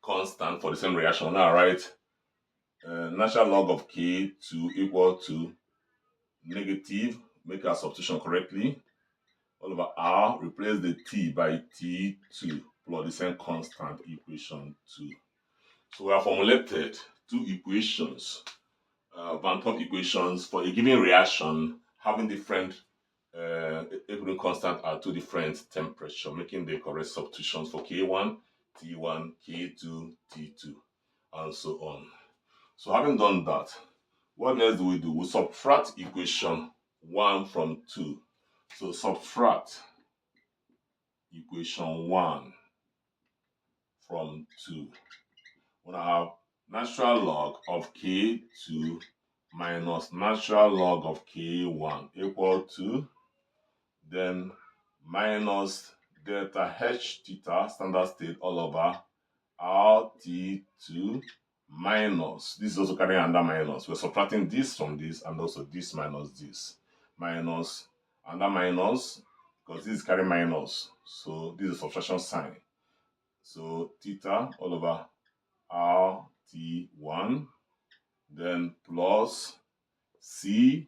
constant for the same reaction. Now write natural log of K2 equal to negative, make our substitution correctly, all over R, replace the T by T2 plus the same constant, equation 2. So we have formulated two equations, Van 't Hoff equations for a given reaction having different equilibrium constant at two different temperature, making the correct substitutions for K1, T1, K2, T2, and so on. So having done that, what else do? We subtract equation 1 from 2. So subtract equation 1 from 2. When I have natural log of K2 minus natural log of K1 equal to, then minus delta H theta standard state all over RT2 minus, this is also carrying under minus. We're subtracting this from this and also this minus this. Minus under minus, because this is carrying minus. So this is a subtraction sign. So theta all over RT1, then plus C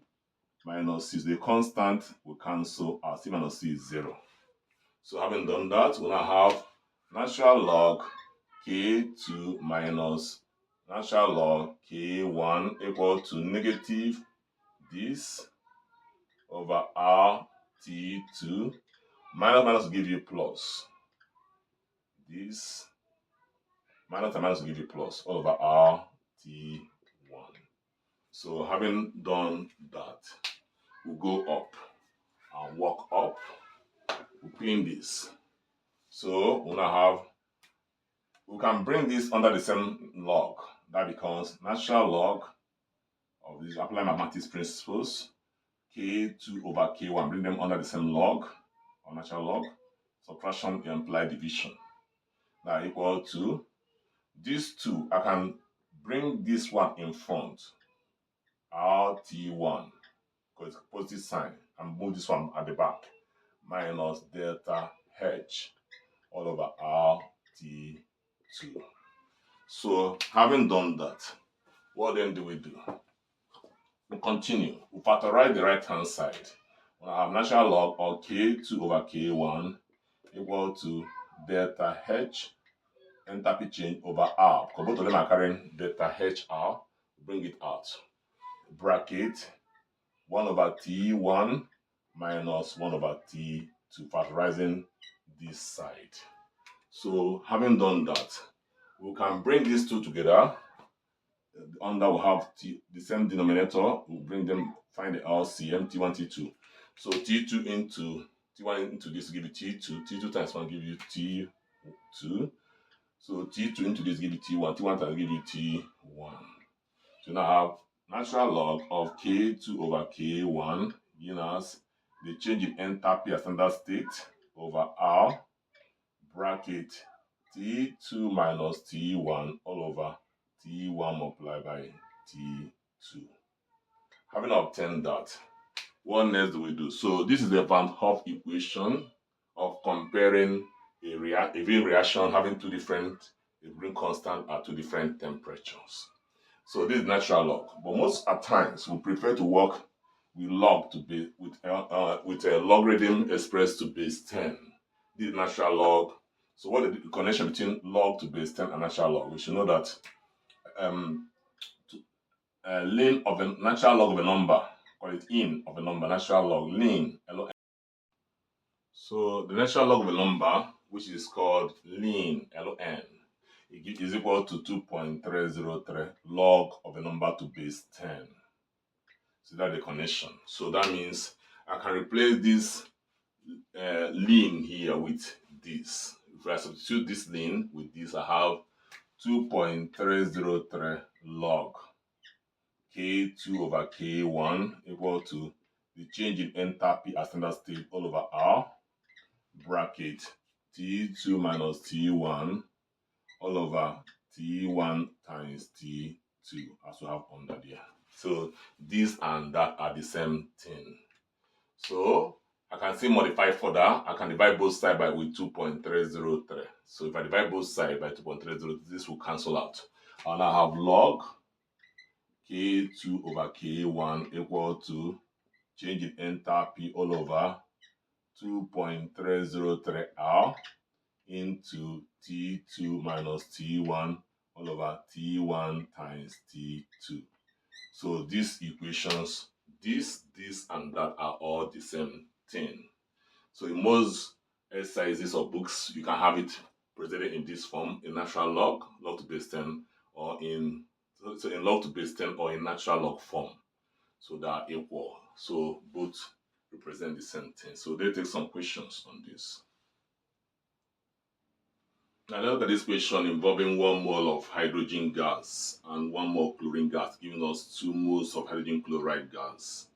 minus C. The constant will cancel out. C minus C is 0. So having done that, we now have natural log K2 minus natural log K1 equal to negative this over RT2. Minus will give you plus. This minus and minus will give you plus all over RT1. So having done that, we'll go up and walk up. We'll clean this. So we now have, we can bring this under the same log. That becomes natural log of this, apply mathematics principles, K2 over K1, bring them under the same log, or natural log, subtraction implied division. That equal to, these two, I can bring this one in front, RT1, because it's positive sign, and move this one at the back, minus delta H all over RT2. So having done that, what then do? We continue. We factorize the right hand side. We have natural log of K2 over K1 equal to delta H enthalpy change over R. Because both of them are carrying delta HR, bring it out. Bracket 1 over T1 minus 1 over T2, factorizing this side. So having done that, we can bring these two together. Under will have the same denominator. We'll bring them, find the LCM, T1, T2. So T2 into T1 into this give you T2. T2 times 1 give you T2. So T2 into this give you T1. T1 times give you T1. So now I have natural log of K2 over K1, given as the change in enthalpy at standard state over R, bracket T2 minus T1 all over T1 multiplied by T2. Having obtained that, what next do we do? So this is the Van 't Hoff equation of comparing a reaction having two different equilibrium constant at two different temperatures. So this is natural log, but most at times we prefer to work with log to be with a logarithm expressed to base 10. This is natural log. So what is the connection between log to base 10 and natural log? We should know that ln of a natural log of a number, call it in of a number, natural log, ln, LN. So the natural log of a number, which is called ln, LN, is equal to 2.303 log of a number to base 10. So that's the connection. So that means I can replace this lane here with this. If I substitute this lane with this, I have 2.303 log K2 over K1 equal to the change in enthalpy at standard state all over R bracket T2 minus T1 all over T1 times T2 as we have under there. So this and that are the same thing. So I can still modify further. I can divide both sides by with 2.303. So if I divide both sides by 2.303, this will cancel out. I'll now have log K2 over K1 equal to change in enthalpy all over 2.303 R into T2 minus T1 all over T1 times T2. So these equations, this, and that are all the same thing. So in most exercises or books, you can have it presented in this form, in natural log, log to base 10, or in log to base 10 or in natural log form. So they are equal. So both represent the same thing. So they take some questions on this. Now look at this question involving 1 mole of hydrogen gas and 1 mole chlorine gas, giving us 2 moles of hydrogen chloride gas.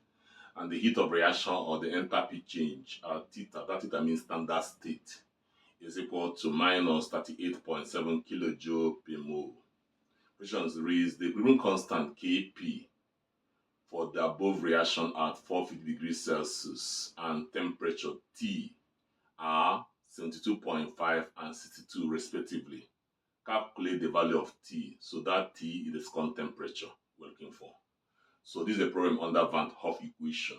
And the heat of reaction or the enthalpy change at theta, that theta means standard state, is equal to minus 38.7 kilojoule per mole. Questions raised the equilibrium constant Kp for the above reaction at 450 degrees Celsius and temperature T are 72.5 and 62 respectively. Calculate the value of T. So that T is the second temperature we're looking for. So this is a problem under Van Hoff equation.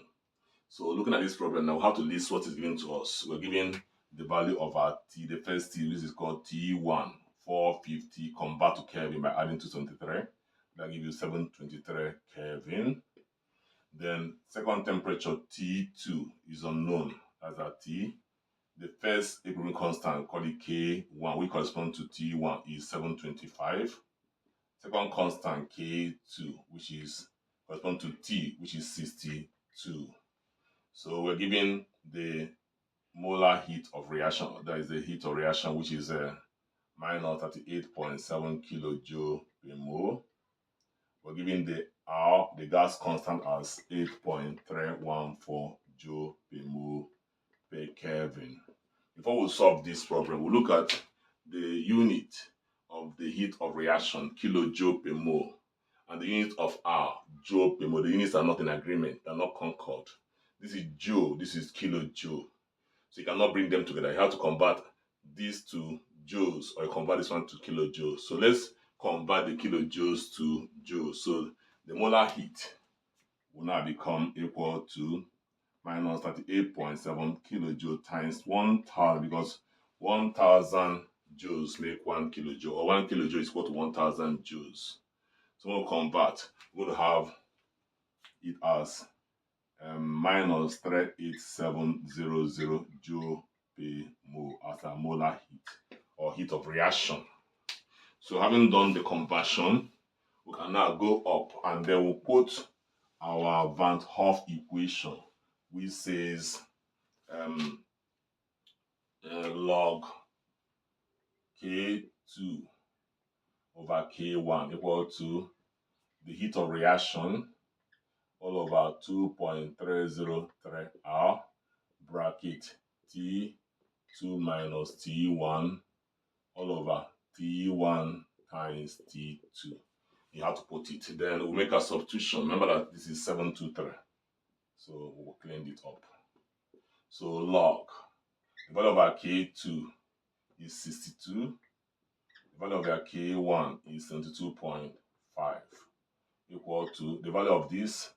So looking at this problem now, we have to list what is given to us. We're given the value of our T. The first T, which is called T1, 450, convert to Kelvin by adding 223. That gives you 723 Kelvin. Then second temperature T2 is unknown as our T. The first equilibrium constant, called it K1, which corresponds to T1, is 725. Second constant K2, which is correspond to T, which is 62. So we're given the molar heat of reaction. That is the heat of reaction, which is minus 38.7 kilojoule per mole. We're given the R, the gas constant, as 8.314 joule per mole per Kelvin. Before we solve this problem, we'll look at the unit of the heat of reaction, kilojoule per mole, and the unit of R, joule per mole. The units are not in agreement, they're not concord. This is joule, this is kilojoule. So you cannot bring them together. You have to convert these to joules, or you convert this one to kilojoules. So let's convert the kilojoules to joules. So the molar heat will now become equal to minus 38.7 kilojoule times 1,000, because 1,000 joules make 1 kilojoule, or 1 kilojoule is equal to 1,000 joules. So we'll convert, we'll have it as minus 38700 joule per mole as a molar heat or heat of reaction. So having done the conversion, we can now go up and then we'll put our Van Hoff equation, which says log K2 over K1 equal to the heat of reaction all over 2.303 R bracket T2 minus T1 all over T1 times T2. You have to put it. Then we'll make a substitution. Remember that this is 723. So we'll clean it up. So log, the value of our K2 is 62. The value of our K1 is 72.5. Equal to, the value of this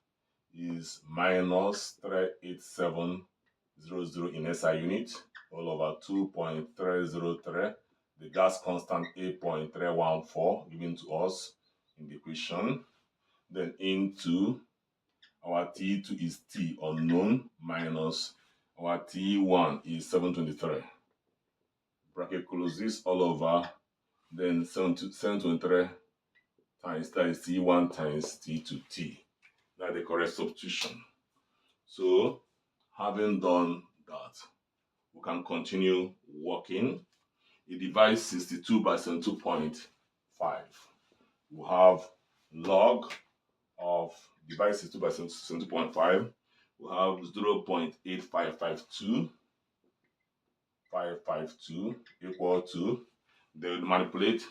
is minus 38700 in SI unit all over 2.303. The gas constant 8.314 given to us in the equation. Then into our T2 is T unknown minus our T1 is 723. Bracket close this all over. Then 723 times that is T1 times T2 T. That's the correct substitution. So, having done that, we can continue working. It divides 62 by 72.5. We have log of divide 62 by 72.5. We have 0.8552 equal to, then manipulate,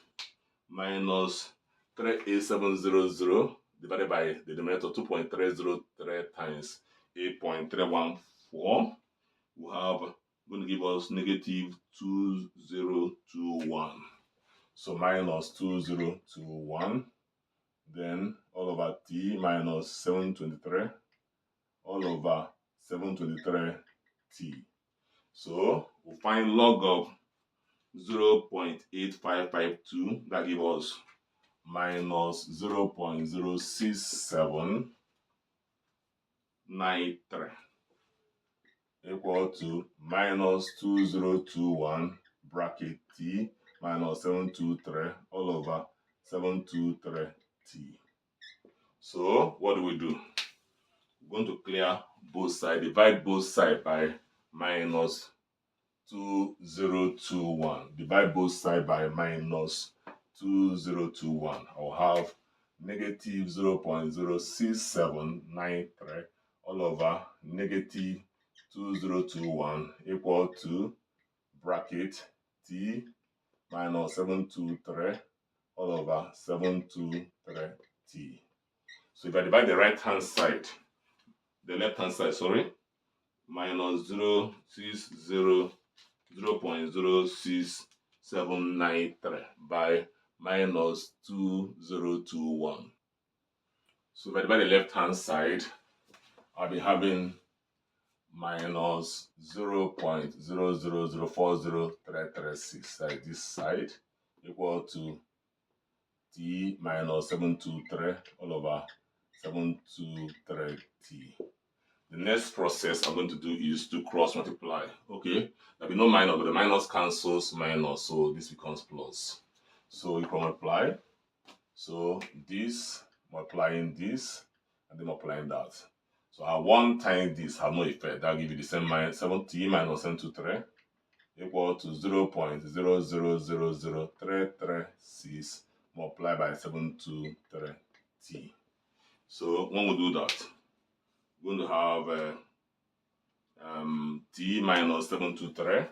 minus 38700 divided by the denominator 2.303 times 8.314. We have going to give us negative 2021. So minus 2021. Then all over t minus 723 all over 723t. So we'll find log of 0.8552. That gives us minus 0.06793 equal to minus 2021 bracket t minus 723 all over 723t. So what do we do? We're going to clear both sides, divide both sides by minus 2021. Divide both sides by minus 2021. I'll have negative 0.06793 all over negative 2021 equal to bracket t minus 723 all over 723t. So if I divide the right hand side, the left hand side, sorry, minus 0.06793 by minus 2021. So if I divide the left hand side, I'll be having minus 0.0004036, like this side, equal to t minus 723 all over 723t. The next process I'm going to do is to cross multiply. Okay, there'll be no minus, but the minus cancels minus, so this becomes plus. So you can multiply. So this multiplying this and then multiplying that. So I have 1 times this have no effect. That'll give you the same minus 7t minus 723 equal to 0.0000336 multiplied by 723t. So when we do that, we're going to have t minus 723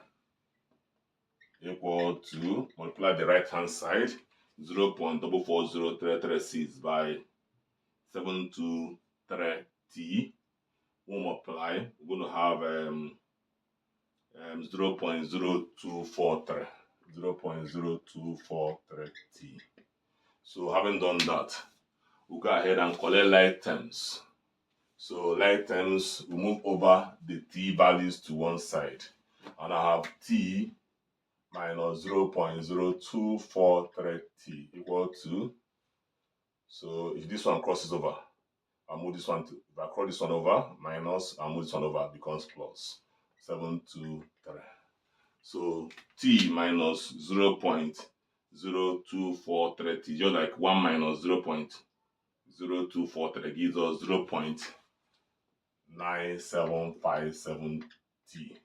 equal to, multiply the right hand side, 0.440336 by 723t. We'll multiply, we're going to have 0.0243 0.0243t. So having done that, we'll go ahead and collect like terms. So like terms, we move over the t values to one side, and I have t minus 0.0243t equal to, so if this one crosses over, I'll move this one to, if I cross this one over, minus, I'll move this one over, becomes plus 723. So t minus 0.0243t, just like 1 minus 0.0243 gives us 0.9757t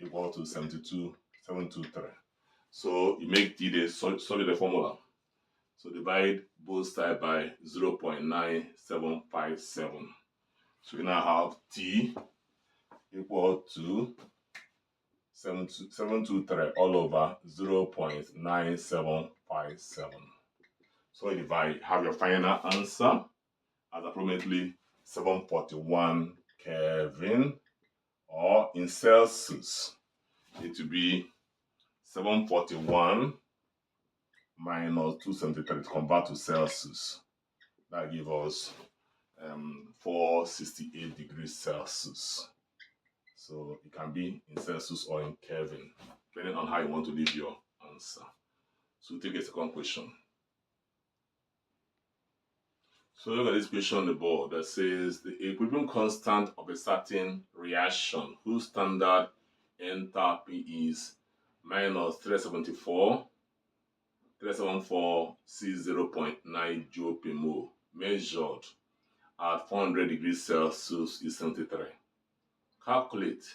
equal to 723. So you make t the solve the formula. So divide both sides by 0.9757. So we now have t equal to 723 all over 0.9757. So you divide, have your final answer as approximately 741 Kelvin, or in Celsius, it will be 741 minus 273 to convert to Celsius. That gives us 468 degrees Celsius. So it can be in Celsius or in Kelvin, depending on how you want to leave your answer. So take a second question. So look at this question on the board that says the equilibrium constant of a certain reaction whose standard enthalpy is minus 374 C 0.9 joule per mole, measured at 400 degrees Celsius is 73. Calculate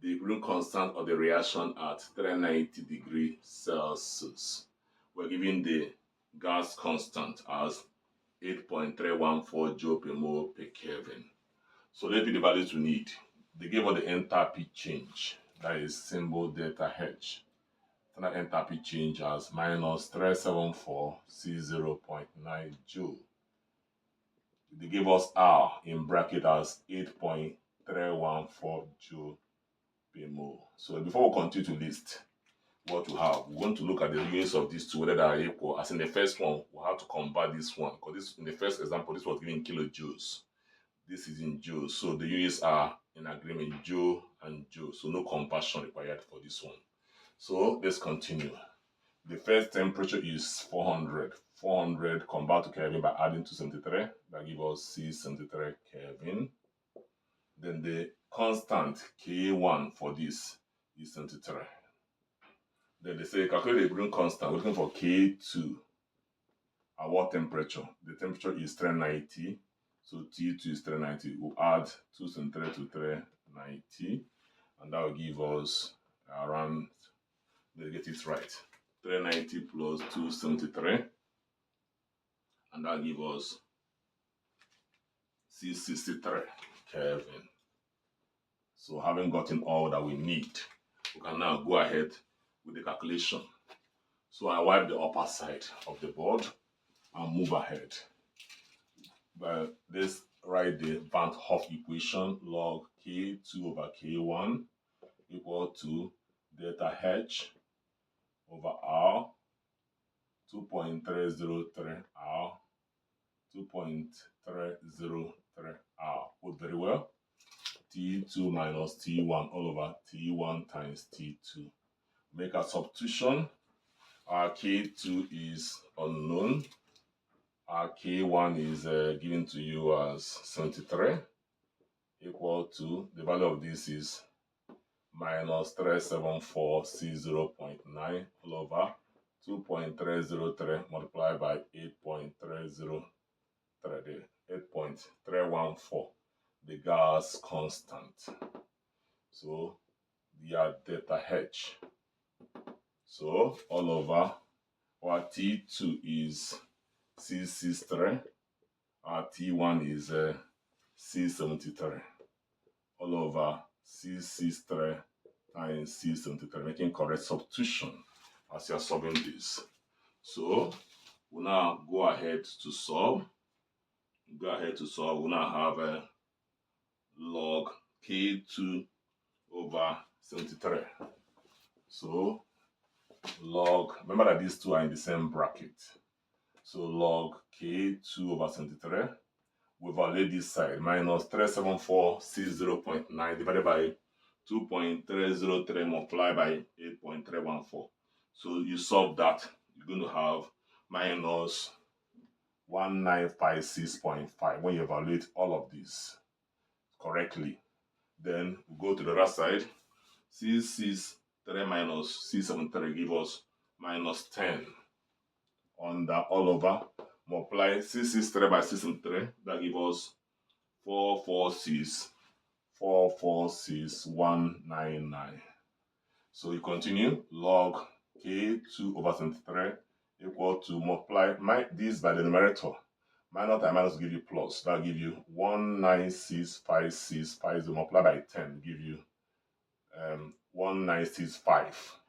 the equilibrium constant of the reaction at 390 degrees Celsius. We're given the gas constant as 8.314 joule per mole per Kelvin. So let's be the values we need. They gave us the enthalpy change, that is symbol delta H. Standard enthalpy change as minus 374 C0.9 joule. They gave us R in bracket as 8.314 joule per mole. So before we continue to list what we have, we want to look at the units of these two, whether they are equal. As in the first one, we have to convert this one, because this, in the first example, this was given in kilojoules. This is in joules, so the units are in agreement, joule and joule, so no conversion required for this one. So let's continue. The first temperature is 400. 400 convert to Kelvin by adding 273. That gives us C73 Kelvin. Then the constant K1 for this is 73. Then they say calculate the equilibrium constant. We're looking for K2 at what temperature? The temperature is 390. So T2 is 390. We'll add 273 to 390. And that will give us around, let's get it right, 390 plus 273. And that will give us C63 Kelvin. So having gotten all that we need, we can now go ahead with the calculation. So I wipe the upper side of the board and move ahead. But let's write the Van Hoff equation, log K2 over K1 equal to delta H over R, 2.303 R, 2.303 R. Put very well. T2 minus T1 all over T1 times T2. Make a substitution. Our K2 is unknown. Our K1 is given to you as 73, equal to, the value of this is minus 374 C0.9 all over 2.303 multiplied by 8.314, the gas constant. So they are delta H. So all over, our T2 is C63, our T1 is C73, all over C63 times C73, making correct substitution as you are solving this. So we'll now go ahead to solve. We'll now have a log K2 over 73. So log, remember that these two are in the same bracket. So log K2 over 73, we evaluate this side, minus 374 C0.9 divided by 2.303 multiplied by 8.314. So you solve that, you're going to have minus 1956.5 when you evaluate all of these correctly. Then we go to the other side, C63 minus C73 give us minus 10. Under all over, multiply C63 by C73, that gives us 446,199. So you continue, log K2 over 73 equal to multiply this by the numerator. Minus and minus give you plus, that give you 1965650 multiplied by 10 give you 1965.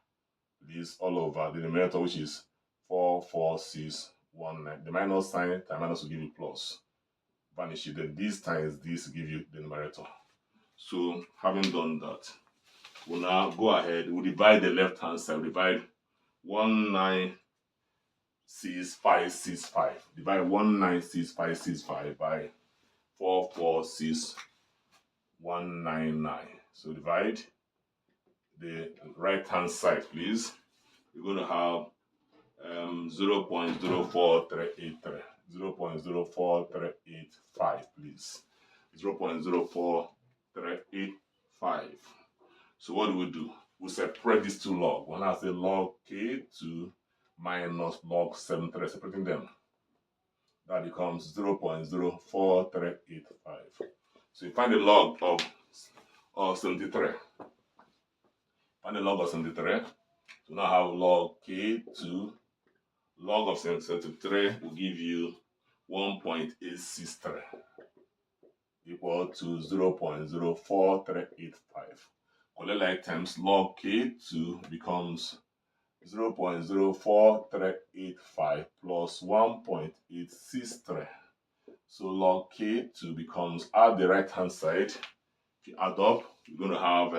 This all over the numerator, which is 44619. The minus sign times minus will give you plus. Vanish it. Then this times this give you the numerator. So having done that, we'll now go ahead. We'll divide the left hand side. Divide 196565. Divide 196565 by 446,199. So divide the right hand side, please. We're going to have 0.04383, 0.04385, please. 0.04385. So what do? We separate these two log. One has a log K2 minus log 73, separating them. That becomes 0.04385. So you find the log of 73. Find the log of 73. So now I have log K2. Log of 73 will give you 1.863 equal to 0.04385. Collect like times log K2 becomes 0.04385 plus 1.863. So log K2 becomes, at the right hand side, if you add up, you're going to have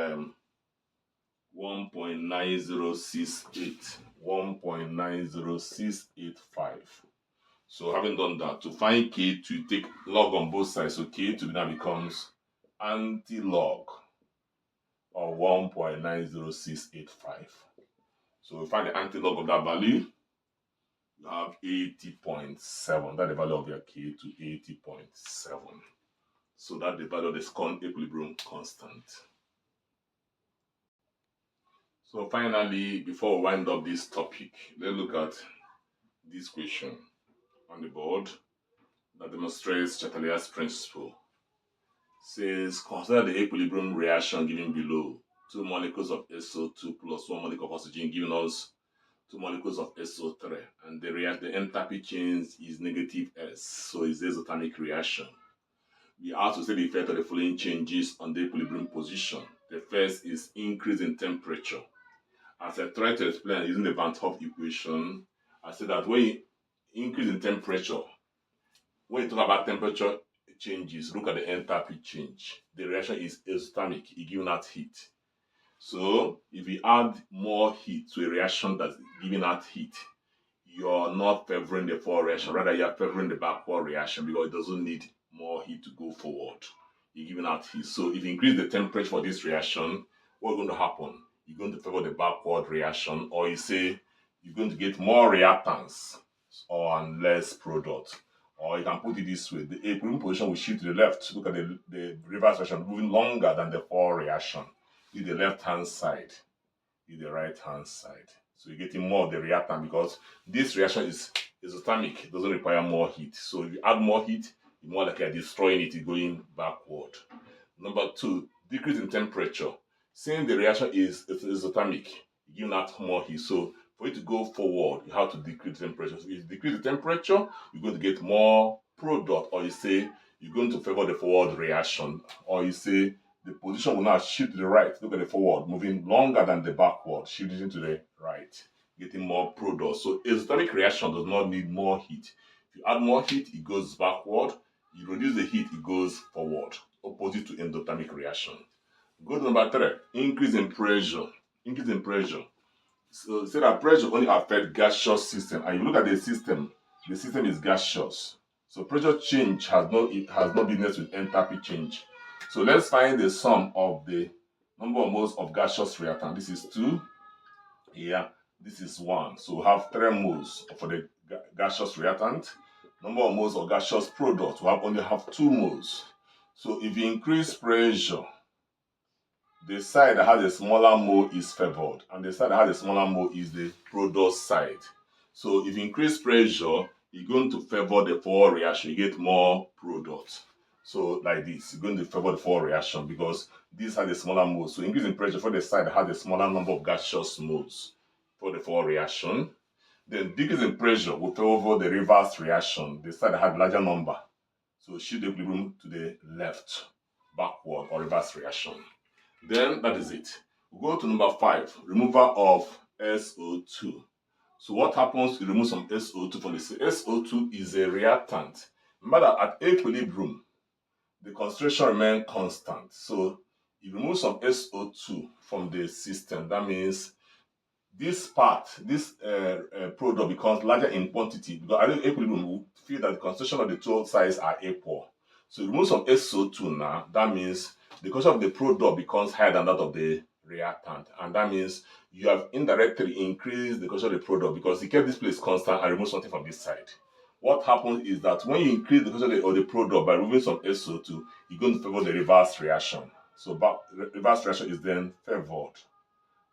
1.9068. 1.90685. So having done that, to find K2, you take log on both sides. So K2 now becomes anti-log of 1.90685. So we find the anti-log of that value. You have 80.7. That's the value of your K2, 80.7. So that's the value of the equilibrium constant. So finally, before we wind up this topic, let's look at this question on the board that demonstrates Chatelier's principle. Says, consider the equilibrium reaction given below. 2 molecules of SO2 plus 1 molecule of oxygen giving us 2 molecules of SO3. And the enthalpy change is negative S. So it's isothermic reaction. We have to say the effect of the following changes on the equilibrium position. The first is increase in temperature. As I tried to explain using the Van Hoff equation, I said that when you increase in temperature, when you talk about temperature changes, look at the enthalpy change. The reaction is isothermic, it's giving out heat. So if you add more heat to a reaction that's giving out heat, you're not favoring the forward reaction, rather you're favoring the backward reaction because it doesn't need more heat to go forward. You're giving out heat. So if you increase the temperature for this reaction, what's going to happen? You're going to favor the backward reaction, or you say you're going to get more reactants or less product. Or you can put it this way, the equilibrium position will shift to the left. Look at the reverse reaction moving longer than the forward reaction. In the left hand side, in the right hand side. So you're getting more of the reactant because this reaction is isothermic, it doesn't require more heat. So if you add more heat, you're more like you're destroying it, going backward. Number 2, decrease in temperature. Since the reaction is isothermic, you're giving out more heat. So for it to go forward, you have to decrease the temperature. So if you decrease the temperature, you're going to get more product, or you say you're going to favor the forward reaction, or you say the position will now shift to the right. Look at the forward, moving longer than the backward, shifting to the right, getting more product. So isothermic reaction does not need more heat. If you add more heat, it goes backward. You reduce the heat, it goes forward, opposite to endothermic reaction. Go to number 3, increase in pressure. Increase in pressure. So say that pressure only affects gaseous system, and you look at the system is gaseous. So pressure change has no business with enthalpy change. So let's find the sum of the number of moles of gaseous reactant. This is 2. Here, this is 1. So we have 3 moles for the gaseous reactant. Number of moles of gaseous product, we only have 2 moles. So if you increase pressure, the side that has a smaller mole is favored, and the side that has a smaller mole is the product side. So if you increase pressure, you're going to favor the forward reaction, you get more product. So like this, you're going to favor the forward reaction because this has a smaller mole. So increasing pressure for the side that has a smaller number of gaseous moles for the forward reaction. Then decreasing pressure will favor the reverse reaction, the side that has larger number. So shift the equilibrium to the left, backward or reverse reaction. Then that is it. We go to number 5, removal of SO2. So what happens if you remove some SO2 from the system? SO2 is a reactant. Remember that at equilibrium, the concentration remains constant. So if you remove some SO2 from the system, that means this product becomes larger in quantity because at equilibrium, we feel that the concentration of the two sides are equal. So you remove some SO2 now, that means the concentration of the product becomes higher than that of the reactant, and that means you have indirectly increased the concentration of the product because you kept this place constant and remove something from this side. What happens is that when you increase the concentration of the product by removing some SO2, you're going to favor the reverse reaction. So reverse reaction is then favored,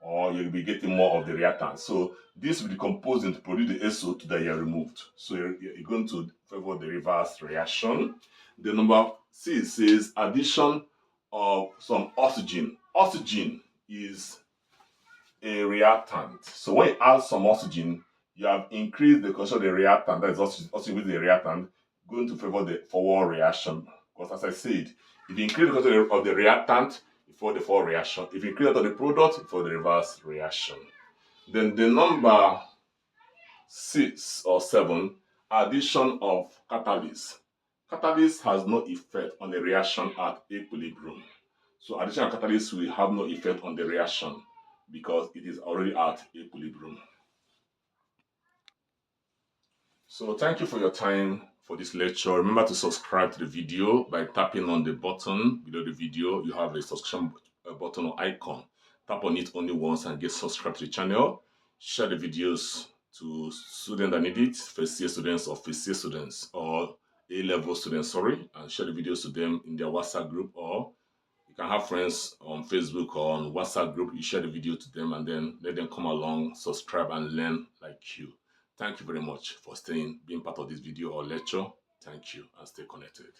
or you'll be getting more of the reactant. So this will decompose into produce the SO2 that you have removed. So you're going to favor the reverse reaction. The number C says addition of some oxygen. Oxygen is a reactant. So when you add some oxygen, you have increased the concentration of the reactant, that is oxygen with the reactant, going to favor the forward reaction. Because as I said, if you increase the concentration of the reactant, for the forward reaction. If you increase that of the product, for the reverse reaction. Then the number 6 or 7, addition of catalyst. Catalyst has no effect on the reaction at equilibrium. So addition of catalyst will have no effect on the reaction because it is already at equilibrium. So thank you for your time for this lecture. Remember to subscribe to the video by tapping on the button below the video. You have a subscription button or icon. Tap on it only once and get subscribed to the channel. Share the videos to students that need it, first year students or first year students or A-level students, sorry, and share the videos to them in their WhatsApp group, or you can have friends on Facebook or on WhatsApp group. You share the video to them and then let them come along, subscribe and learn like you. Thank you very much for being part of this video or lecture. Thank you and stay connected.